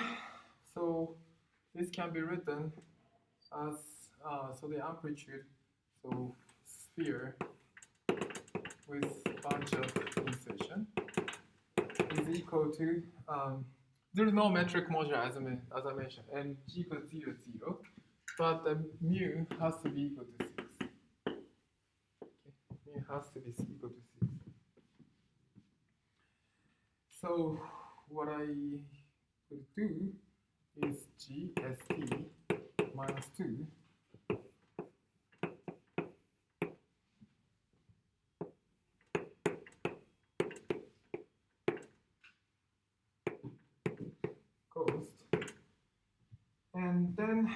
this can be written as so the amplitude sphere with bunch of insertion is equal to there is no metric modular as I mentioned, and g equals 0, 0, but the mu has to be equal to 6. Okay. Mu has to be equal to 6. So what I will do is GST minus 2 and then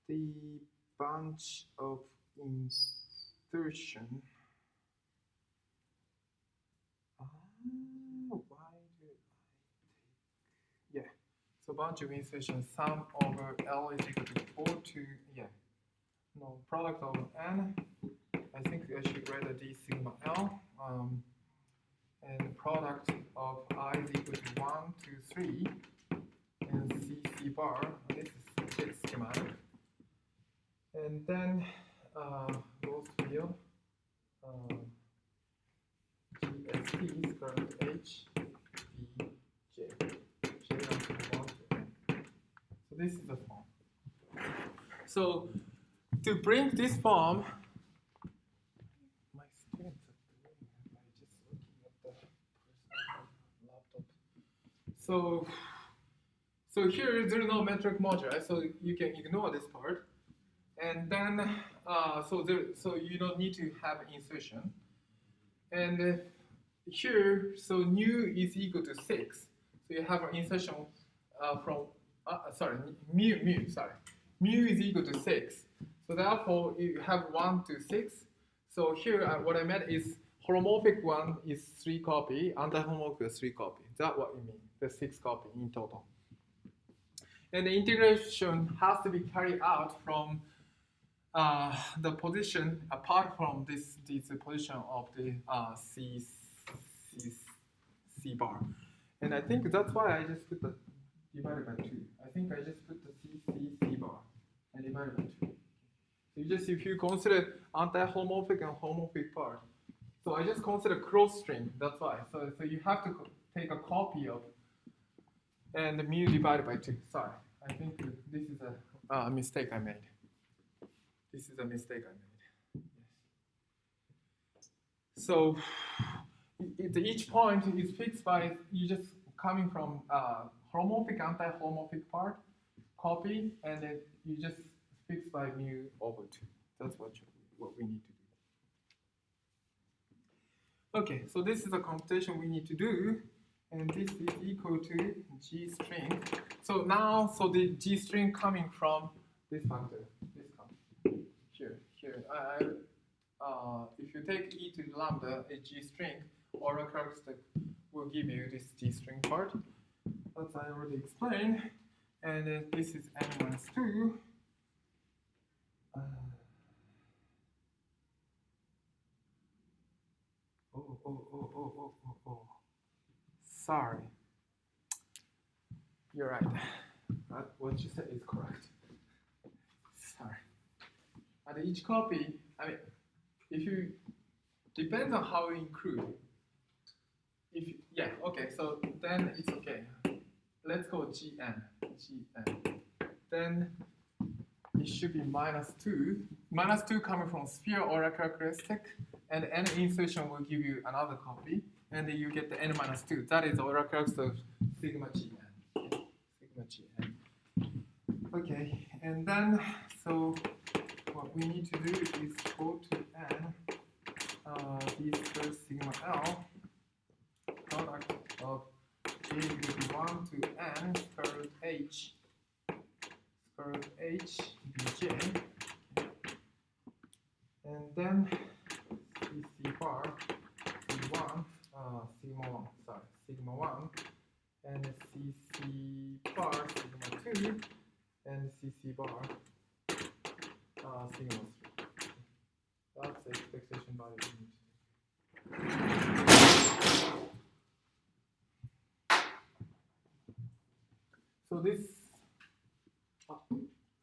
the bunch of insertion. Why did I take? Yeah. So bunch of insertion sum over L is equal to 4 to product of n. I think I should write a d sigma L. And product of I is equal to 1 to 3 and C bar. This is its schematic. And then ghost field GST is current H B J. J onto 1 to n. So this is the form. So to bring this form, my students are doing by just looking at the personal laptop. So here there is no metric moduli, so you can ignore this part. And then so you don't need to have insertion. And here, so nu is equal to 6. So you have an insertion from mu is equal to 6. So therefore you have 1 to 6. So here what I meant is holomorphic one is 3 copy, anti-holomorphic is 3 copy. That's what you mean, the 6 copy in total. And the integration has to be carried out from the position apart from this position of the C bar. And I think that's why I just put the divided by 2. I think I just put the C bar and divided by 2. So if you consider anti-holomorphic and homomorphic part, so I just consider cross string, that's why. So you have to take a copy of and mu divided by 2. Sorry, I think this is a mistake I made. This is a mistake I made. Yes. So each point is fixed by you just coming from holomorphic, anti-holomorphic part, copy, and then you just fix by mu over 2. That's what we need to do. Okay, so this is a computation we need to do, and this is equal to G string. So now, the G string coming from this factor, this comes here. If you take e to the lambda, a G string, order characteristic will give you this G string part. As I already explained, and this is n minus 2. Sorry. You're right. What you said is correct. Sorry. At each copy, if you depends on how you include. So then it's okay. Let's go Gn. Then it should be minus 2. Minus 2 coming from sphere order characteristic, and n insertion will give you another copy, and then you get the n minus 2. That is order characteristic of sigma Gn. Okay, and then so what we need to do is go to n d squared sigma L product of j equal to 1 to n square root h bj, and then c bar c1 sigma 1 and cc bar sigma 2 and cc bar sigma 3. That's the expectation value we need to take. So this,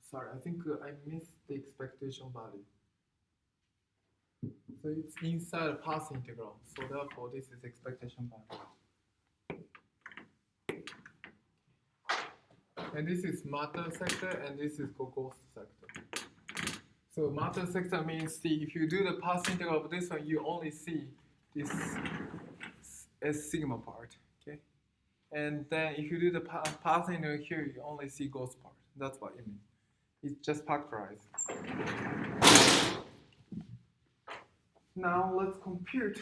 sorry, I think I missed the expectation value. So it's inside a path integral, so therefore this is expectation value. And this is matter sector, and this is ghost sector. So matter sector means if you do the path integral of this one, you only see this S sigma part, okay? And then if you do the path integral here, you only see ghost part. That's what it means. It's just factorized. Now let's compute.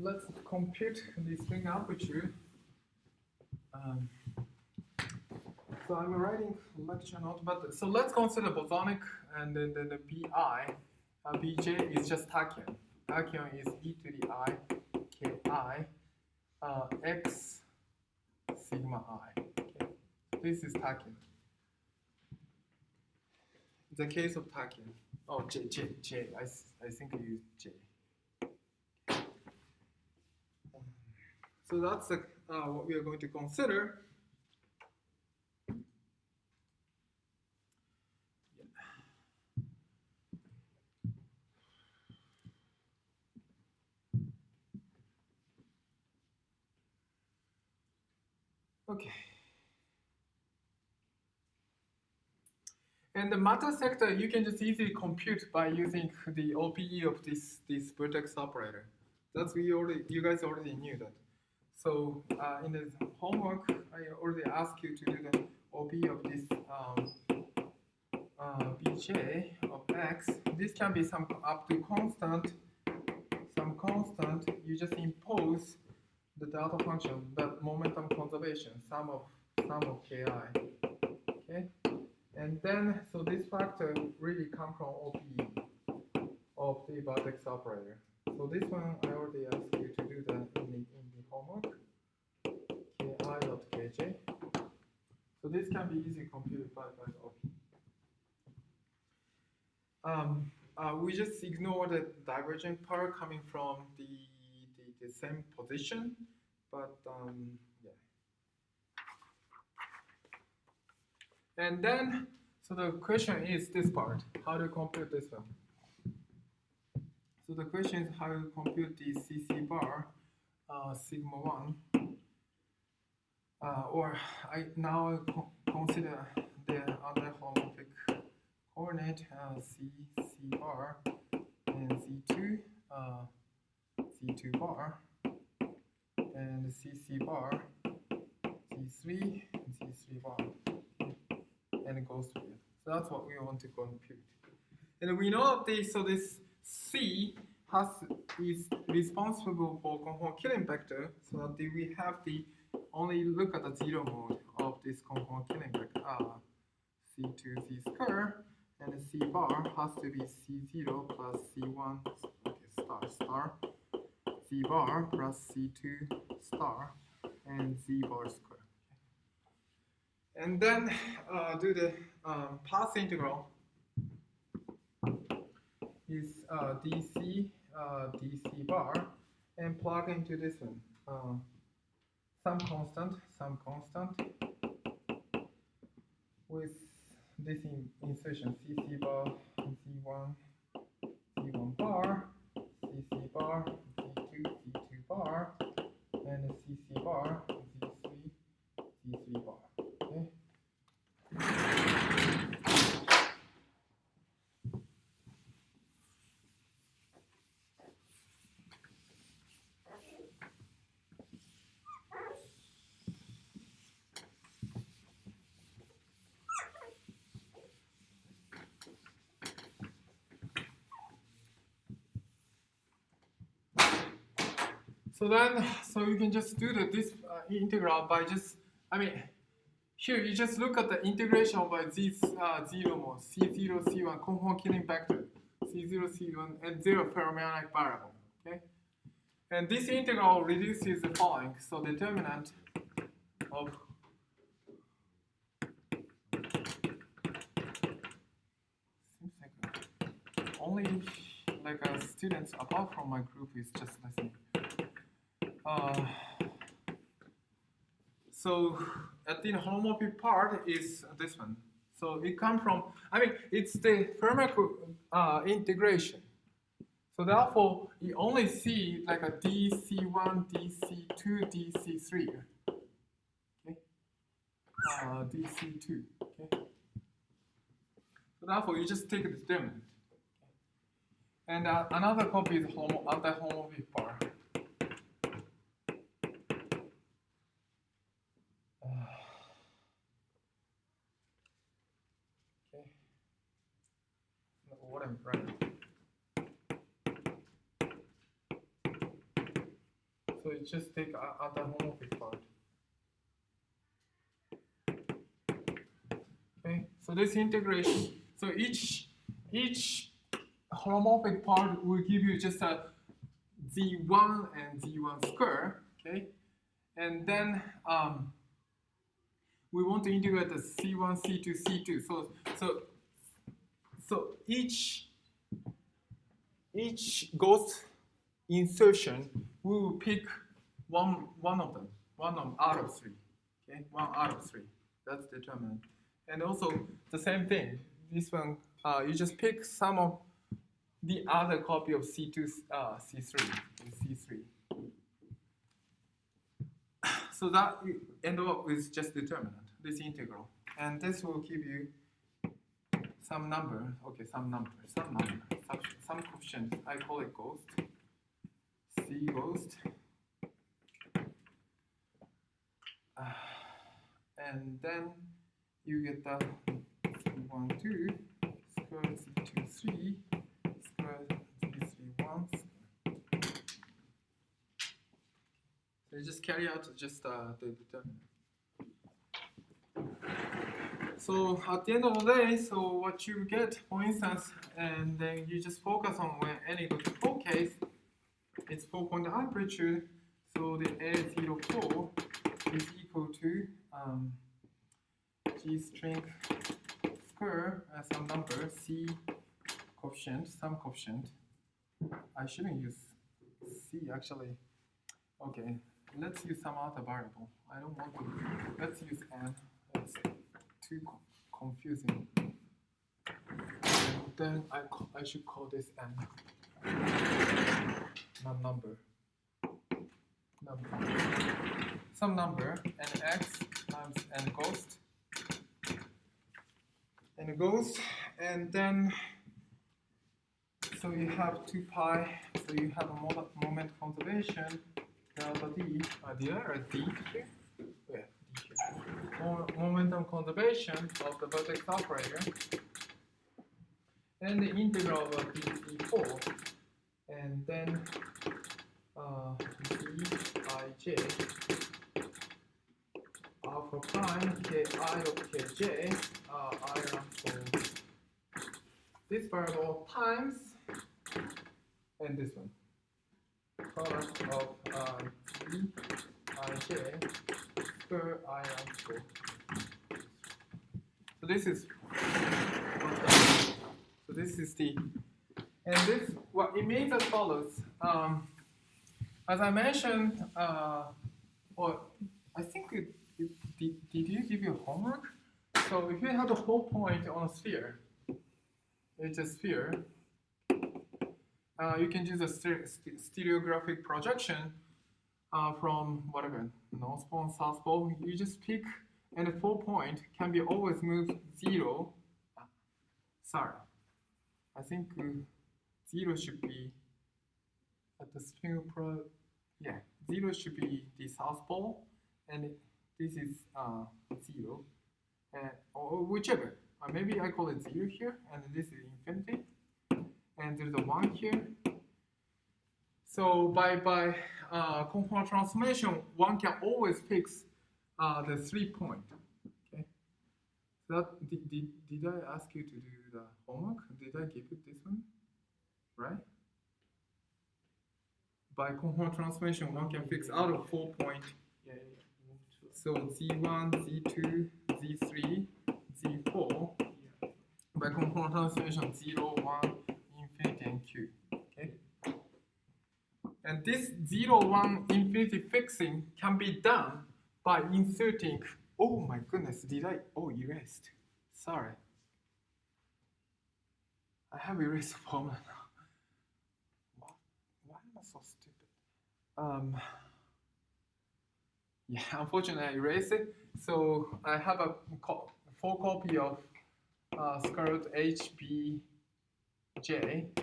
let's compute the string amplitude. So I'm writing lecture note, but so let's consider bosonic, and then the BI, BJ is just tachyon. Tachyon is e to the I, ki, x sigma I. Okay. This is tachyon. The case of tachyon. Oh, J. I think you use J. So that's what we are going to consider. Okay. And the matter sector you can just easily compute by using the OPE of this vertex operator. That's you guys already knew that. So in the homework, I already asked you to do the OPE of this Bj of x. This can be some up to constant, some constant. You just impose the delta function, the momentum conservation, sum of ki. Okay, and then so this factor really come from OPE of the vertex operator. So this one I already asked you to do that in the homework. Ki dot kj. So this can be easily computed by OPE. We just ignore the divergent part coming from the same position, but yeah. And then, so the question is this part, how to compute this one. So the question is how to compute the CC bar sigma 1, or I now consider the other homomorphic coordinate CC bar and C2 bar and CC bar C3 bar, and it goes through. So that's what we want to compute. And we know this, so this C is responsible for conformal killing vector, so that we have the only look at the zero mode of this conformal killing vector C2 Z square, and the C bar has to be C0 plus C1 star Z bar plus C2 star and Z bar square. And then do the path integral is DC bar, and plug into this one some constant with this insertion CC bar Z1 bar, CC bar Z2 bar, and CC bar Z3 bar. Okay. So then, so you can just do this integral by just, here you just look at the integration by these zero modes, C0, C1, conformal killing vector, C0, C1, and zero ferromagnetic variable, okay? And this integral reduces the following, so determinant of seems like only like students apart from my group is just listening. So at the homomorphic part is this one. So it comes from, it's the Fermat integration. So therefore, you only see like a DC1, DC2, DC3. Okay. DC2. Okay. So therefore, you just take the determinant. And another copy is anti-homomorphic part. Okay. What I'm writing. you just take other homomorphic part. Okay, so this integration, so each homomorphic part will give you just a z1 and z1 square, okay? And then we want to integrate the c1, c2, c2. So each ghost insertion, we will pick one of them, out of three, okay? One out of three. That's determinant. And also the same thing. This one, you just pick some of the other copy of C2, C3, and C3. So that you end up with just determinant, this integral. And this will give you some number, okay, some coefficient. I call it ghost, C ghost. And then you get the C1, 2, square C2, 3, square C3, 1. So you just carry out just the determinant. So at the end of the day, so what you get, for instance, and then you just focus on when n equal to 4 case, it's 4-point amplitude, so the A04 is equal to G string square as some number, C coefficient, some coefficient. I shouldn't use C actually. Okay, let's use some other variable. I don't want to. Let's use n. That's too confusing. And then I should call this n. Number. Some number and x times n ghost. And then so you have 2 pi, so you have a moment conservation delta d. Did I write d here? Yeah, d here. Momentum conservation of the vertex operator, and the integral of dc4, and then dij alpha prime ki of kj I for this variable times and this one product of dij square I for. So this is the and this what it means as follows. As I mentioned, or I think did you give your homework? So if you have the whole point on a sphere, it's a sphere, you can use a stereographic projection from whatever, north pole, south pole. You just pick, and the 4 point can be always moved 0. Sorry, I think 0 should be at the string pro. Yeah, 0 should be the south pole, and this is 0, or whichever. Maybe I call it 0 here, and this is infinity, and there's a 1 here. So by conformal transformation, one can always pick the 3 point. Okay. So that, did I ask you to do the homework? Did I give you this one? Right? By conformal transformation, one can fix out of 4 point. So Z1, Z2, Z3, Z4. By conformal transformation, 0, 1, infinity, and Q. Okay. And this 0, 1, infinity fixing can be done by inserting. Oh my goodness, did I? Oh, erased. Sorry. I have erased the formula now. Why am I so stupid? Yeah, unfortunately I erased it. So I have a full copy of square root HBJ.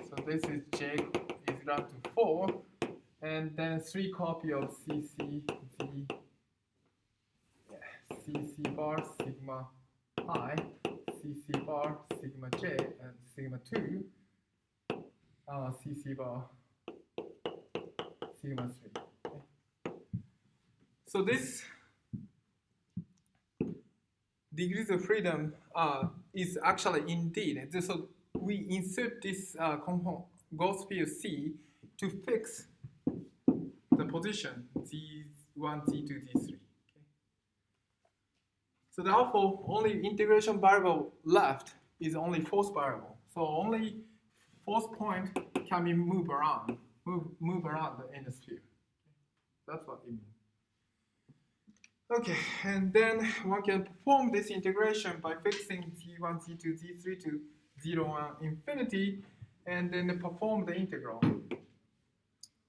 So this is J is equal to 4. And then 3 copy of CC bar sigma I, CC bar sigma J, and sigma 2, CC bar sigma 3. Okay. So this degrees of freedom is actually indeed. So we insert this Gauss field C to fix the position Z1, Z2, Z3. Okay. So therefore, only integration variable left is only force variable. So only force point can be moved around in the sphere. That's what it means. Okay, and then one can perform this integration by fixing Z1, Z2, Z3 to 0 and infinity, and then perform the integral.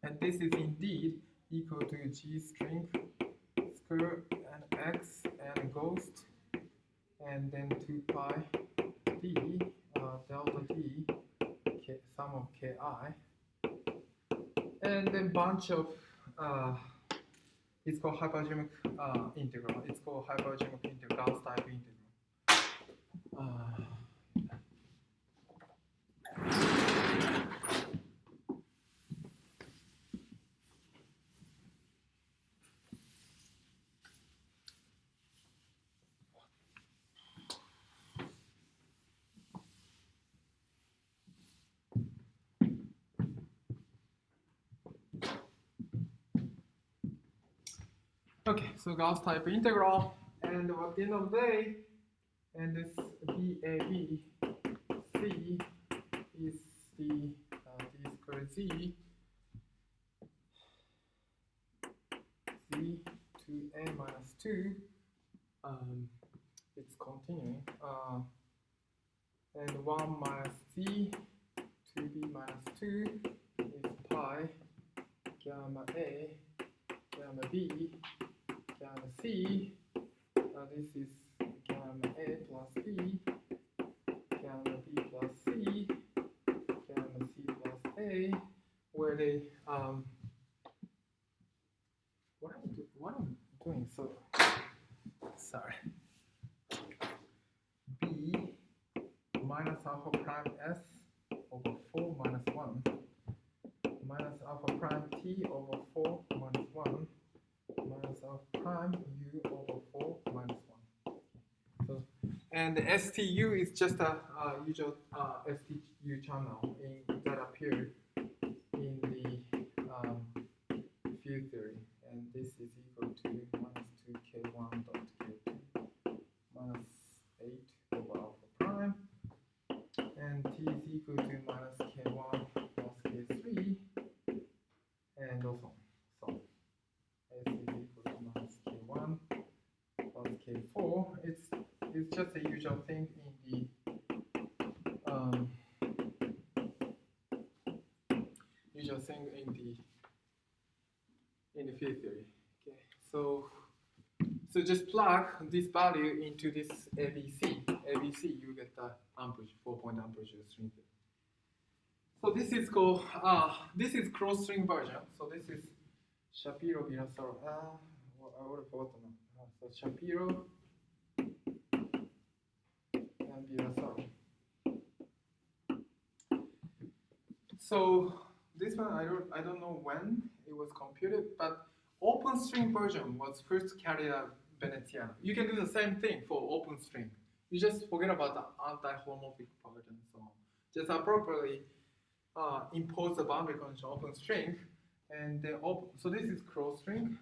And this is indeed equal to G string square and X and ghost, and then 2 pi d delta d sum of ki, and then bunch of it's called hypergemic integral. It's called hypergemic integral, Gauss type integral. Okay, so Gauss type integral, and at the end of the day, and this BAB C is the d squared z to a minus 2. It's continuing, and 1 minus z to b minus 2 is pi gamma a gamma b gamma c. This is gamma a plus b, gamma b plus c, gamma c plus a, where they what am I doing? So sorry. B minus alpha prime s over 4 minus 1 minus alpha prime t over 4 minus 1 minus alpha prime u over 4 minus 1. So, and the STU is just a usual STU channel that appeared in the field theory, and this is equal to minus 2k1 dot k2 minus 8 over alpha prime, and t is equal to minus k1 plus k3, and also so s is equal to minus k1 plus k4. It's just the usual thing in the field theory. Okay, so just plug this value into this ABC. You get the amplitude, 4-point amplitude string theory. So this is called this is cross string version. So this is Shapiro Virasoro. I would have forgotten. So Shapiro and Virasoro. So this one I don't know when it was computed, but open string version was first carried out Veneziano. You can do the same thing for open string. You just forget about the anti-homomorphic part and so on. Just appropriately impose the boundary condition open string, and then so this is cross string.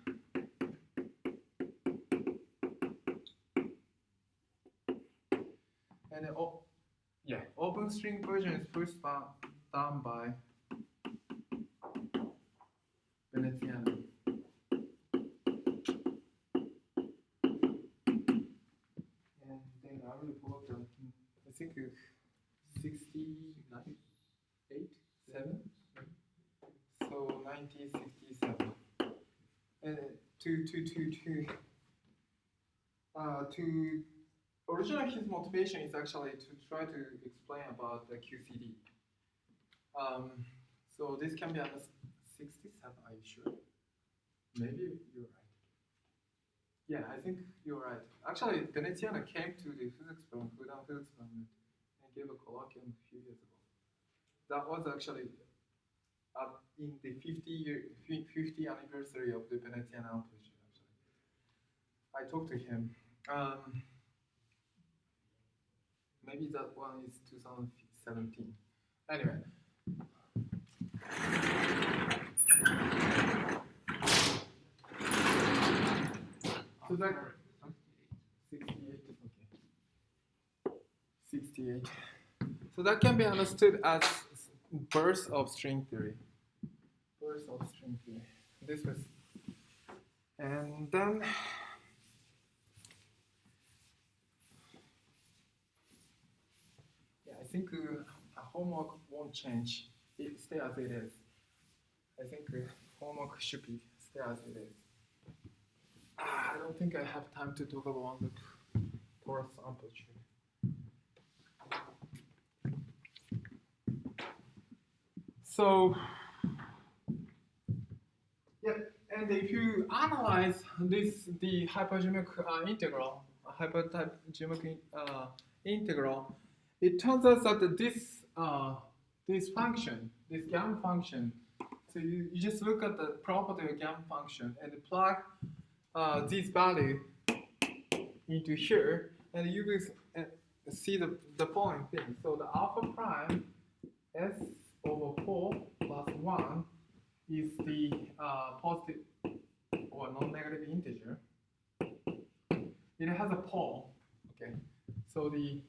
And then open string version is first done by Veneziano. And then I really forgot I think 69, 8, 7. So 1967. And to originally his motivation is actually to try to explain about the QCD. So this can be under 67, are you sure? Maybe you're right. Yeah, I think you're right. Actually, Veneziano came to the physics experiment and gave a colloquium a few years ago. That was actually in the 50 anniversary of the Veneziano amplitude, actually. I talked to him. Maybe that one is 2017. Anyway. So that 68 is okay. 68. So that can be understood as birth of string theory. Birth of string theory. This was, and then I think homework won't change. It stay as it is. I think homework should be stay as it is. I don't think I have time to talk about the torus amplitude. So, yeah, and if you analyze the hypergeometric integral, integral, it turns out that this function, this gamma function, so you just look at the property of gamma function and plug this value into here, and you will see the following thing. So the alpha prime s over 4 plus 1 is the positive or non-negative integer. It has a pole. Okay, so the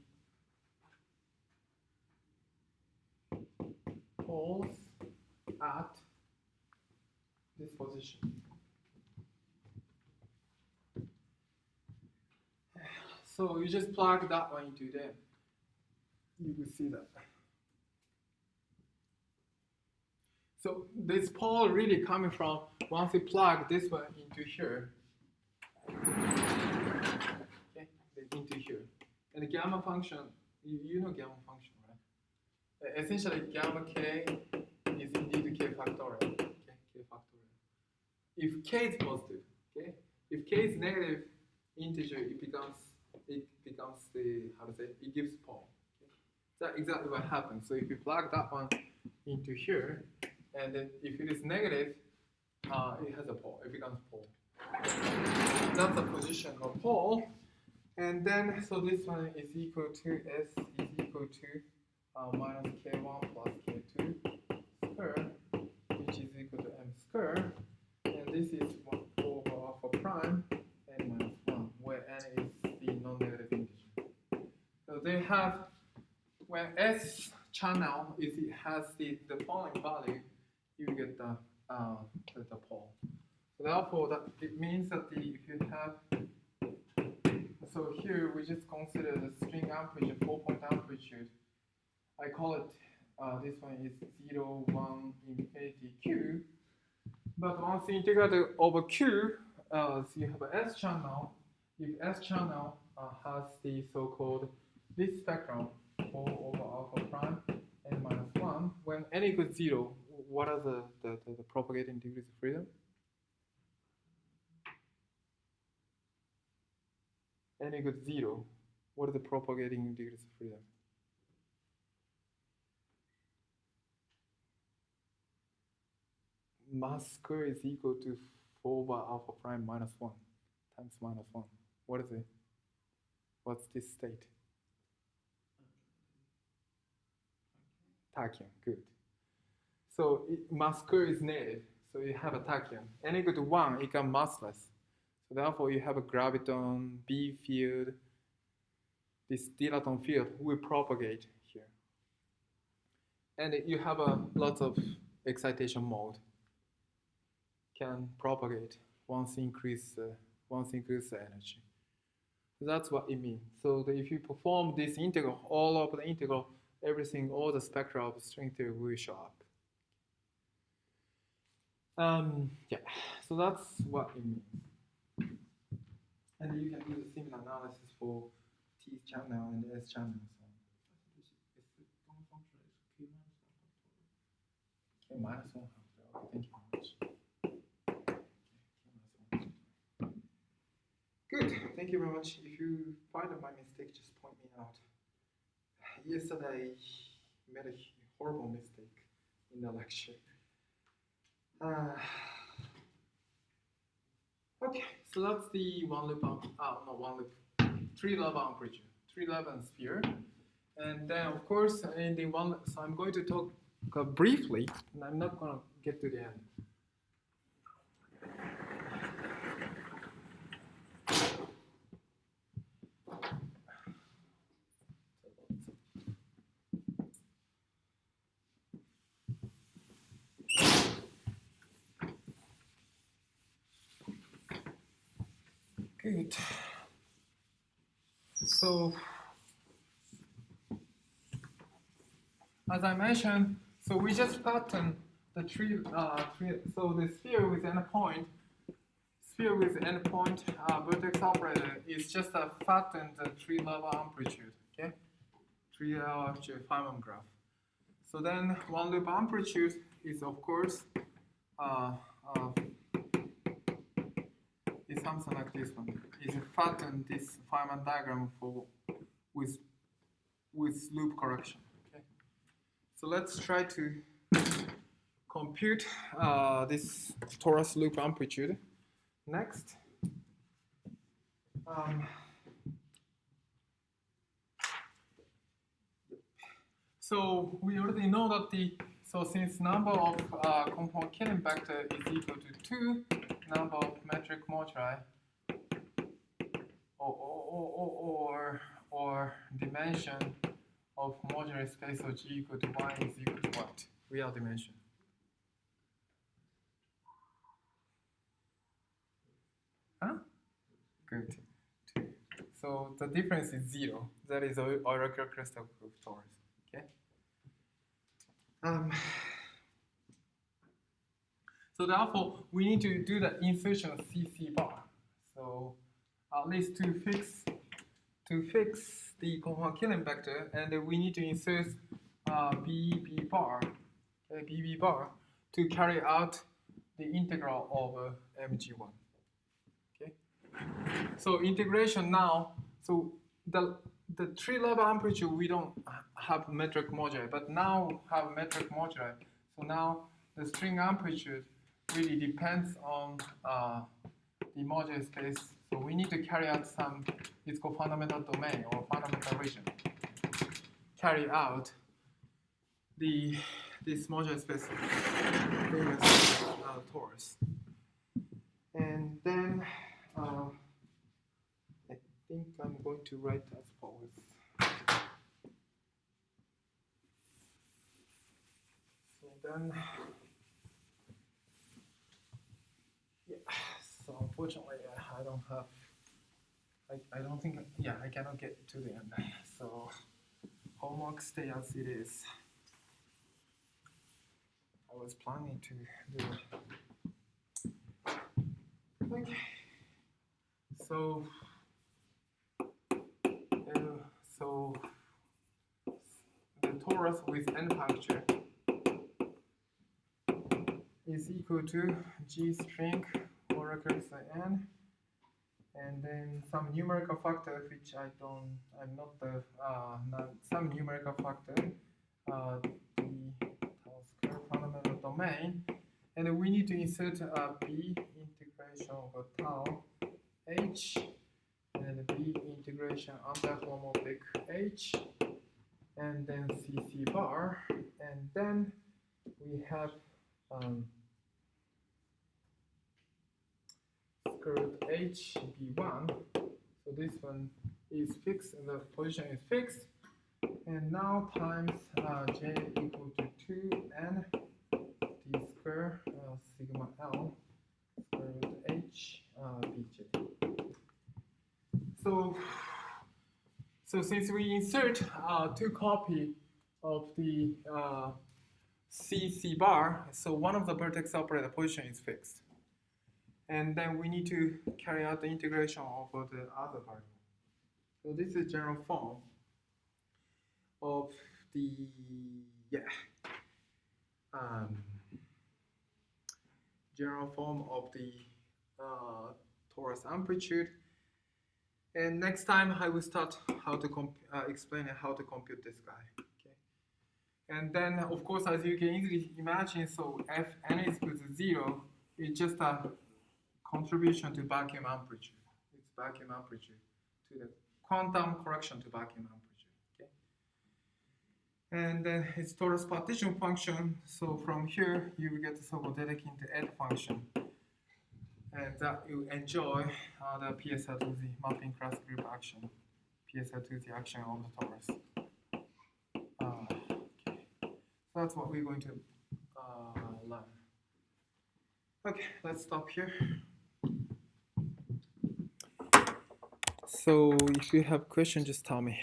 poles at this position. So you just plug that one into there. You will see that. So this pole really coming from once you plug this one into here. Okay, into here. And the gamma function, you know gamma function, right? Essentially, gamma k is indeed k factorial. Okay, k factorial. If k is positive, okay, if k is negative integer, it becomes the, how to say, it gives pole. Okay? That's exactly what happens. So if you plug that one into here, and then if it is negative, it has a pole. It becomes pole. That's the position of pole. And then, so this one is equal to S is equal to minus K1 plus K2 square, which is equal to M square. And this is 1 over alpha prime n minus 1, where n is the non-negative integer. So they have, when S channel is, it has the following value, you get the pole. So therefore, that it means that if you have, so here we just consider the string amplitude, 4-point amplitude. I call it, this one is 0, 1, infinity, q. But once you integrate over q, so you have an S channel. If S channel has the so-called, this spectrum, 4 over alpha prime, n minus 1, when n equals 0, what are the propagating degrees of freedom? N equals 0, what are the propagating degrees of freedom? Mass square is equal to 4 over alpha prime minus 1 times minus 1. What is it? What's this state? Tachyon, good. So mass square is negative, so you have a tachyon. N equal to 1, it becomes massless. So therefore you have a graviton, B field, this dilaton field will propagate here. And you have lots of excitation mode can propagate once increase the energy. So that's what it means. So if you perform this integral, all of the integral, everything, all the spectra of string theory will show up. Yeah, so that's what it means. And you can do the similar analysis for T channel and S channel and so on. K minus 1. Okay, thank you very much. Good, thank you very much. If you find my mistake, just point me out. Yesterday, I made a horrible mistake in the lecture. Okay. So that's the one loop, three loop amplitude, three loop and sphere. And then of course in the one, so I'm going to talk briefly, and I'm not going to get to the end. Good. So, as I mentioned, so we just flatten the so the sphere with endpoint, vertex operator is just a flattened tree-level amplitude, okay? Tree-level Feynman graph. So then one loop amplitude is of course is something like this one. Is flatten this Feynman diagram with loop correction. Okay. So let's try to compute this torus loop amplitude. Next. So we already know that since number of compound Killing vector is equal to 2 number of metric moduli or dimension of modular space of G equal to 1 is equal to what? Real dimension. Huh? Good. 2. So the difference is 0. That is Euler crystal group torus. Okay. So therefore, we need to do the insertion of CC bar. So at least to fix the compound Killing vector, and we need to insert BB bar, okay, BB bar, to carry out the integral of mg1. Okay. So integration now. So the tree-level amplitude we don't have metric moduli, but now have metric moduli. So now the string amplitude really depends on the modular space. So we need to carry out some, it's called fundamental domain or fundamental region. Carry out this modular space torus. And then I think I'm going to write as follows. So then, yeah, so unfortunately I don't have, I don't think, yeah, I cannot get to the end. So homework stay as it is. I was planning to do it. Okay. So the torus with n puncture is equal to G string or recurrence n, and then some numerical factor which I'm not the some numerical factor, the tau square fundamental domain, and we need to insert b integration over tau h and b integration under homomorphic h, and then CC bar, and then we have square root h b1. So this one is fixed, and the position is fixed. And now times j equal to 2n d square sigma l square root h bj. So since we insert 2 copies of the CC bar, so one of the vertex operator position is fixed. And then we need to carry out the integration over the other variable. So this is general form of the, general form of the torus amplitude. And next time I will start how to explain how to compute this guy. Okay. And then of course, as you can easily imagine, so if n is equal to 0, it's just a contribution to vacuum amplitude. It's vacuum amplitude to the quantum correction to vacuum amplitude. Okay. And then its torus partition function. So from here you will get the so-called Dedekind add function, and that you enjoy the PSL to the mapping class group action, PSL to the action of the torus. Okay. So that's what we're going to learn. Okay, let's stop here. So if you have questions, just tell me.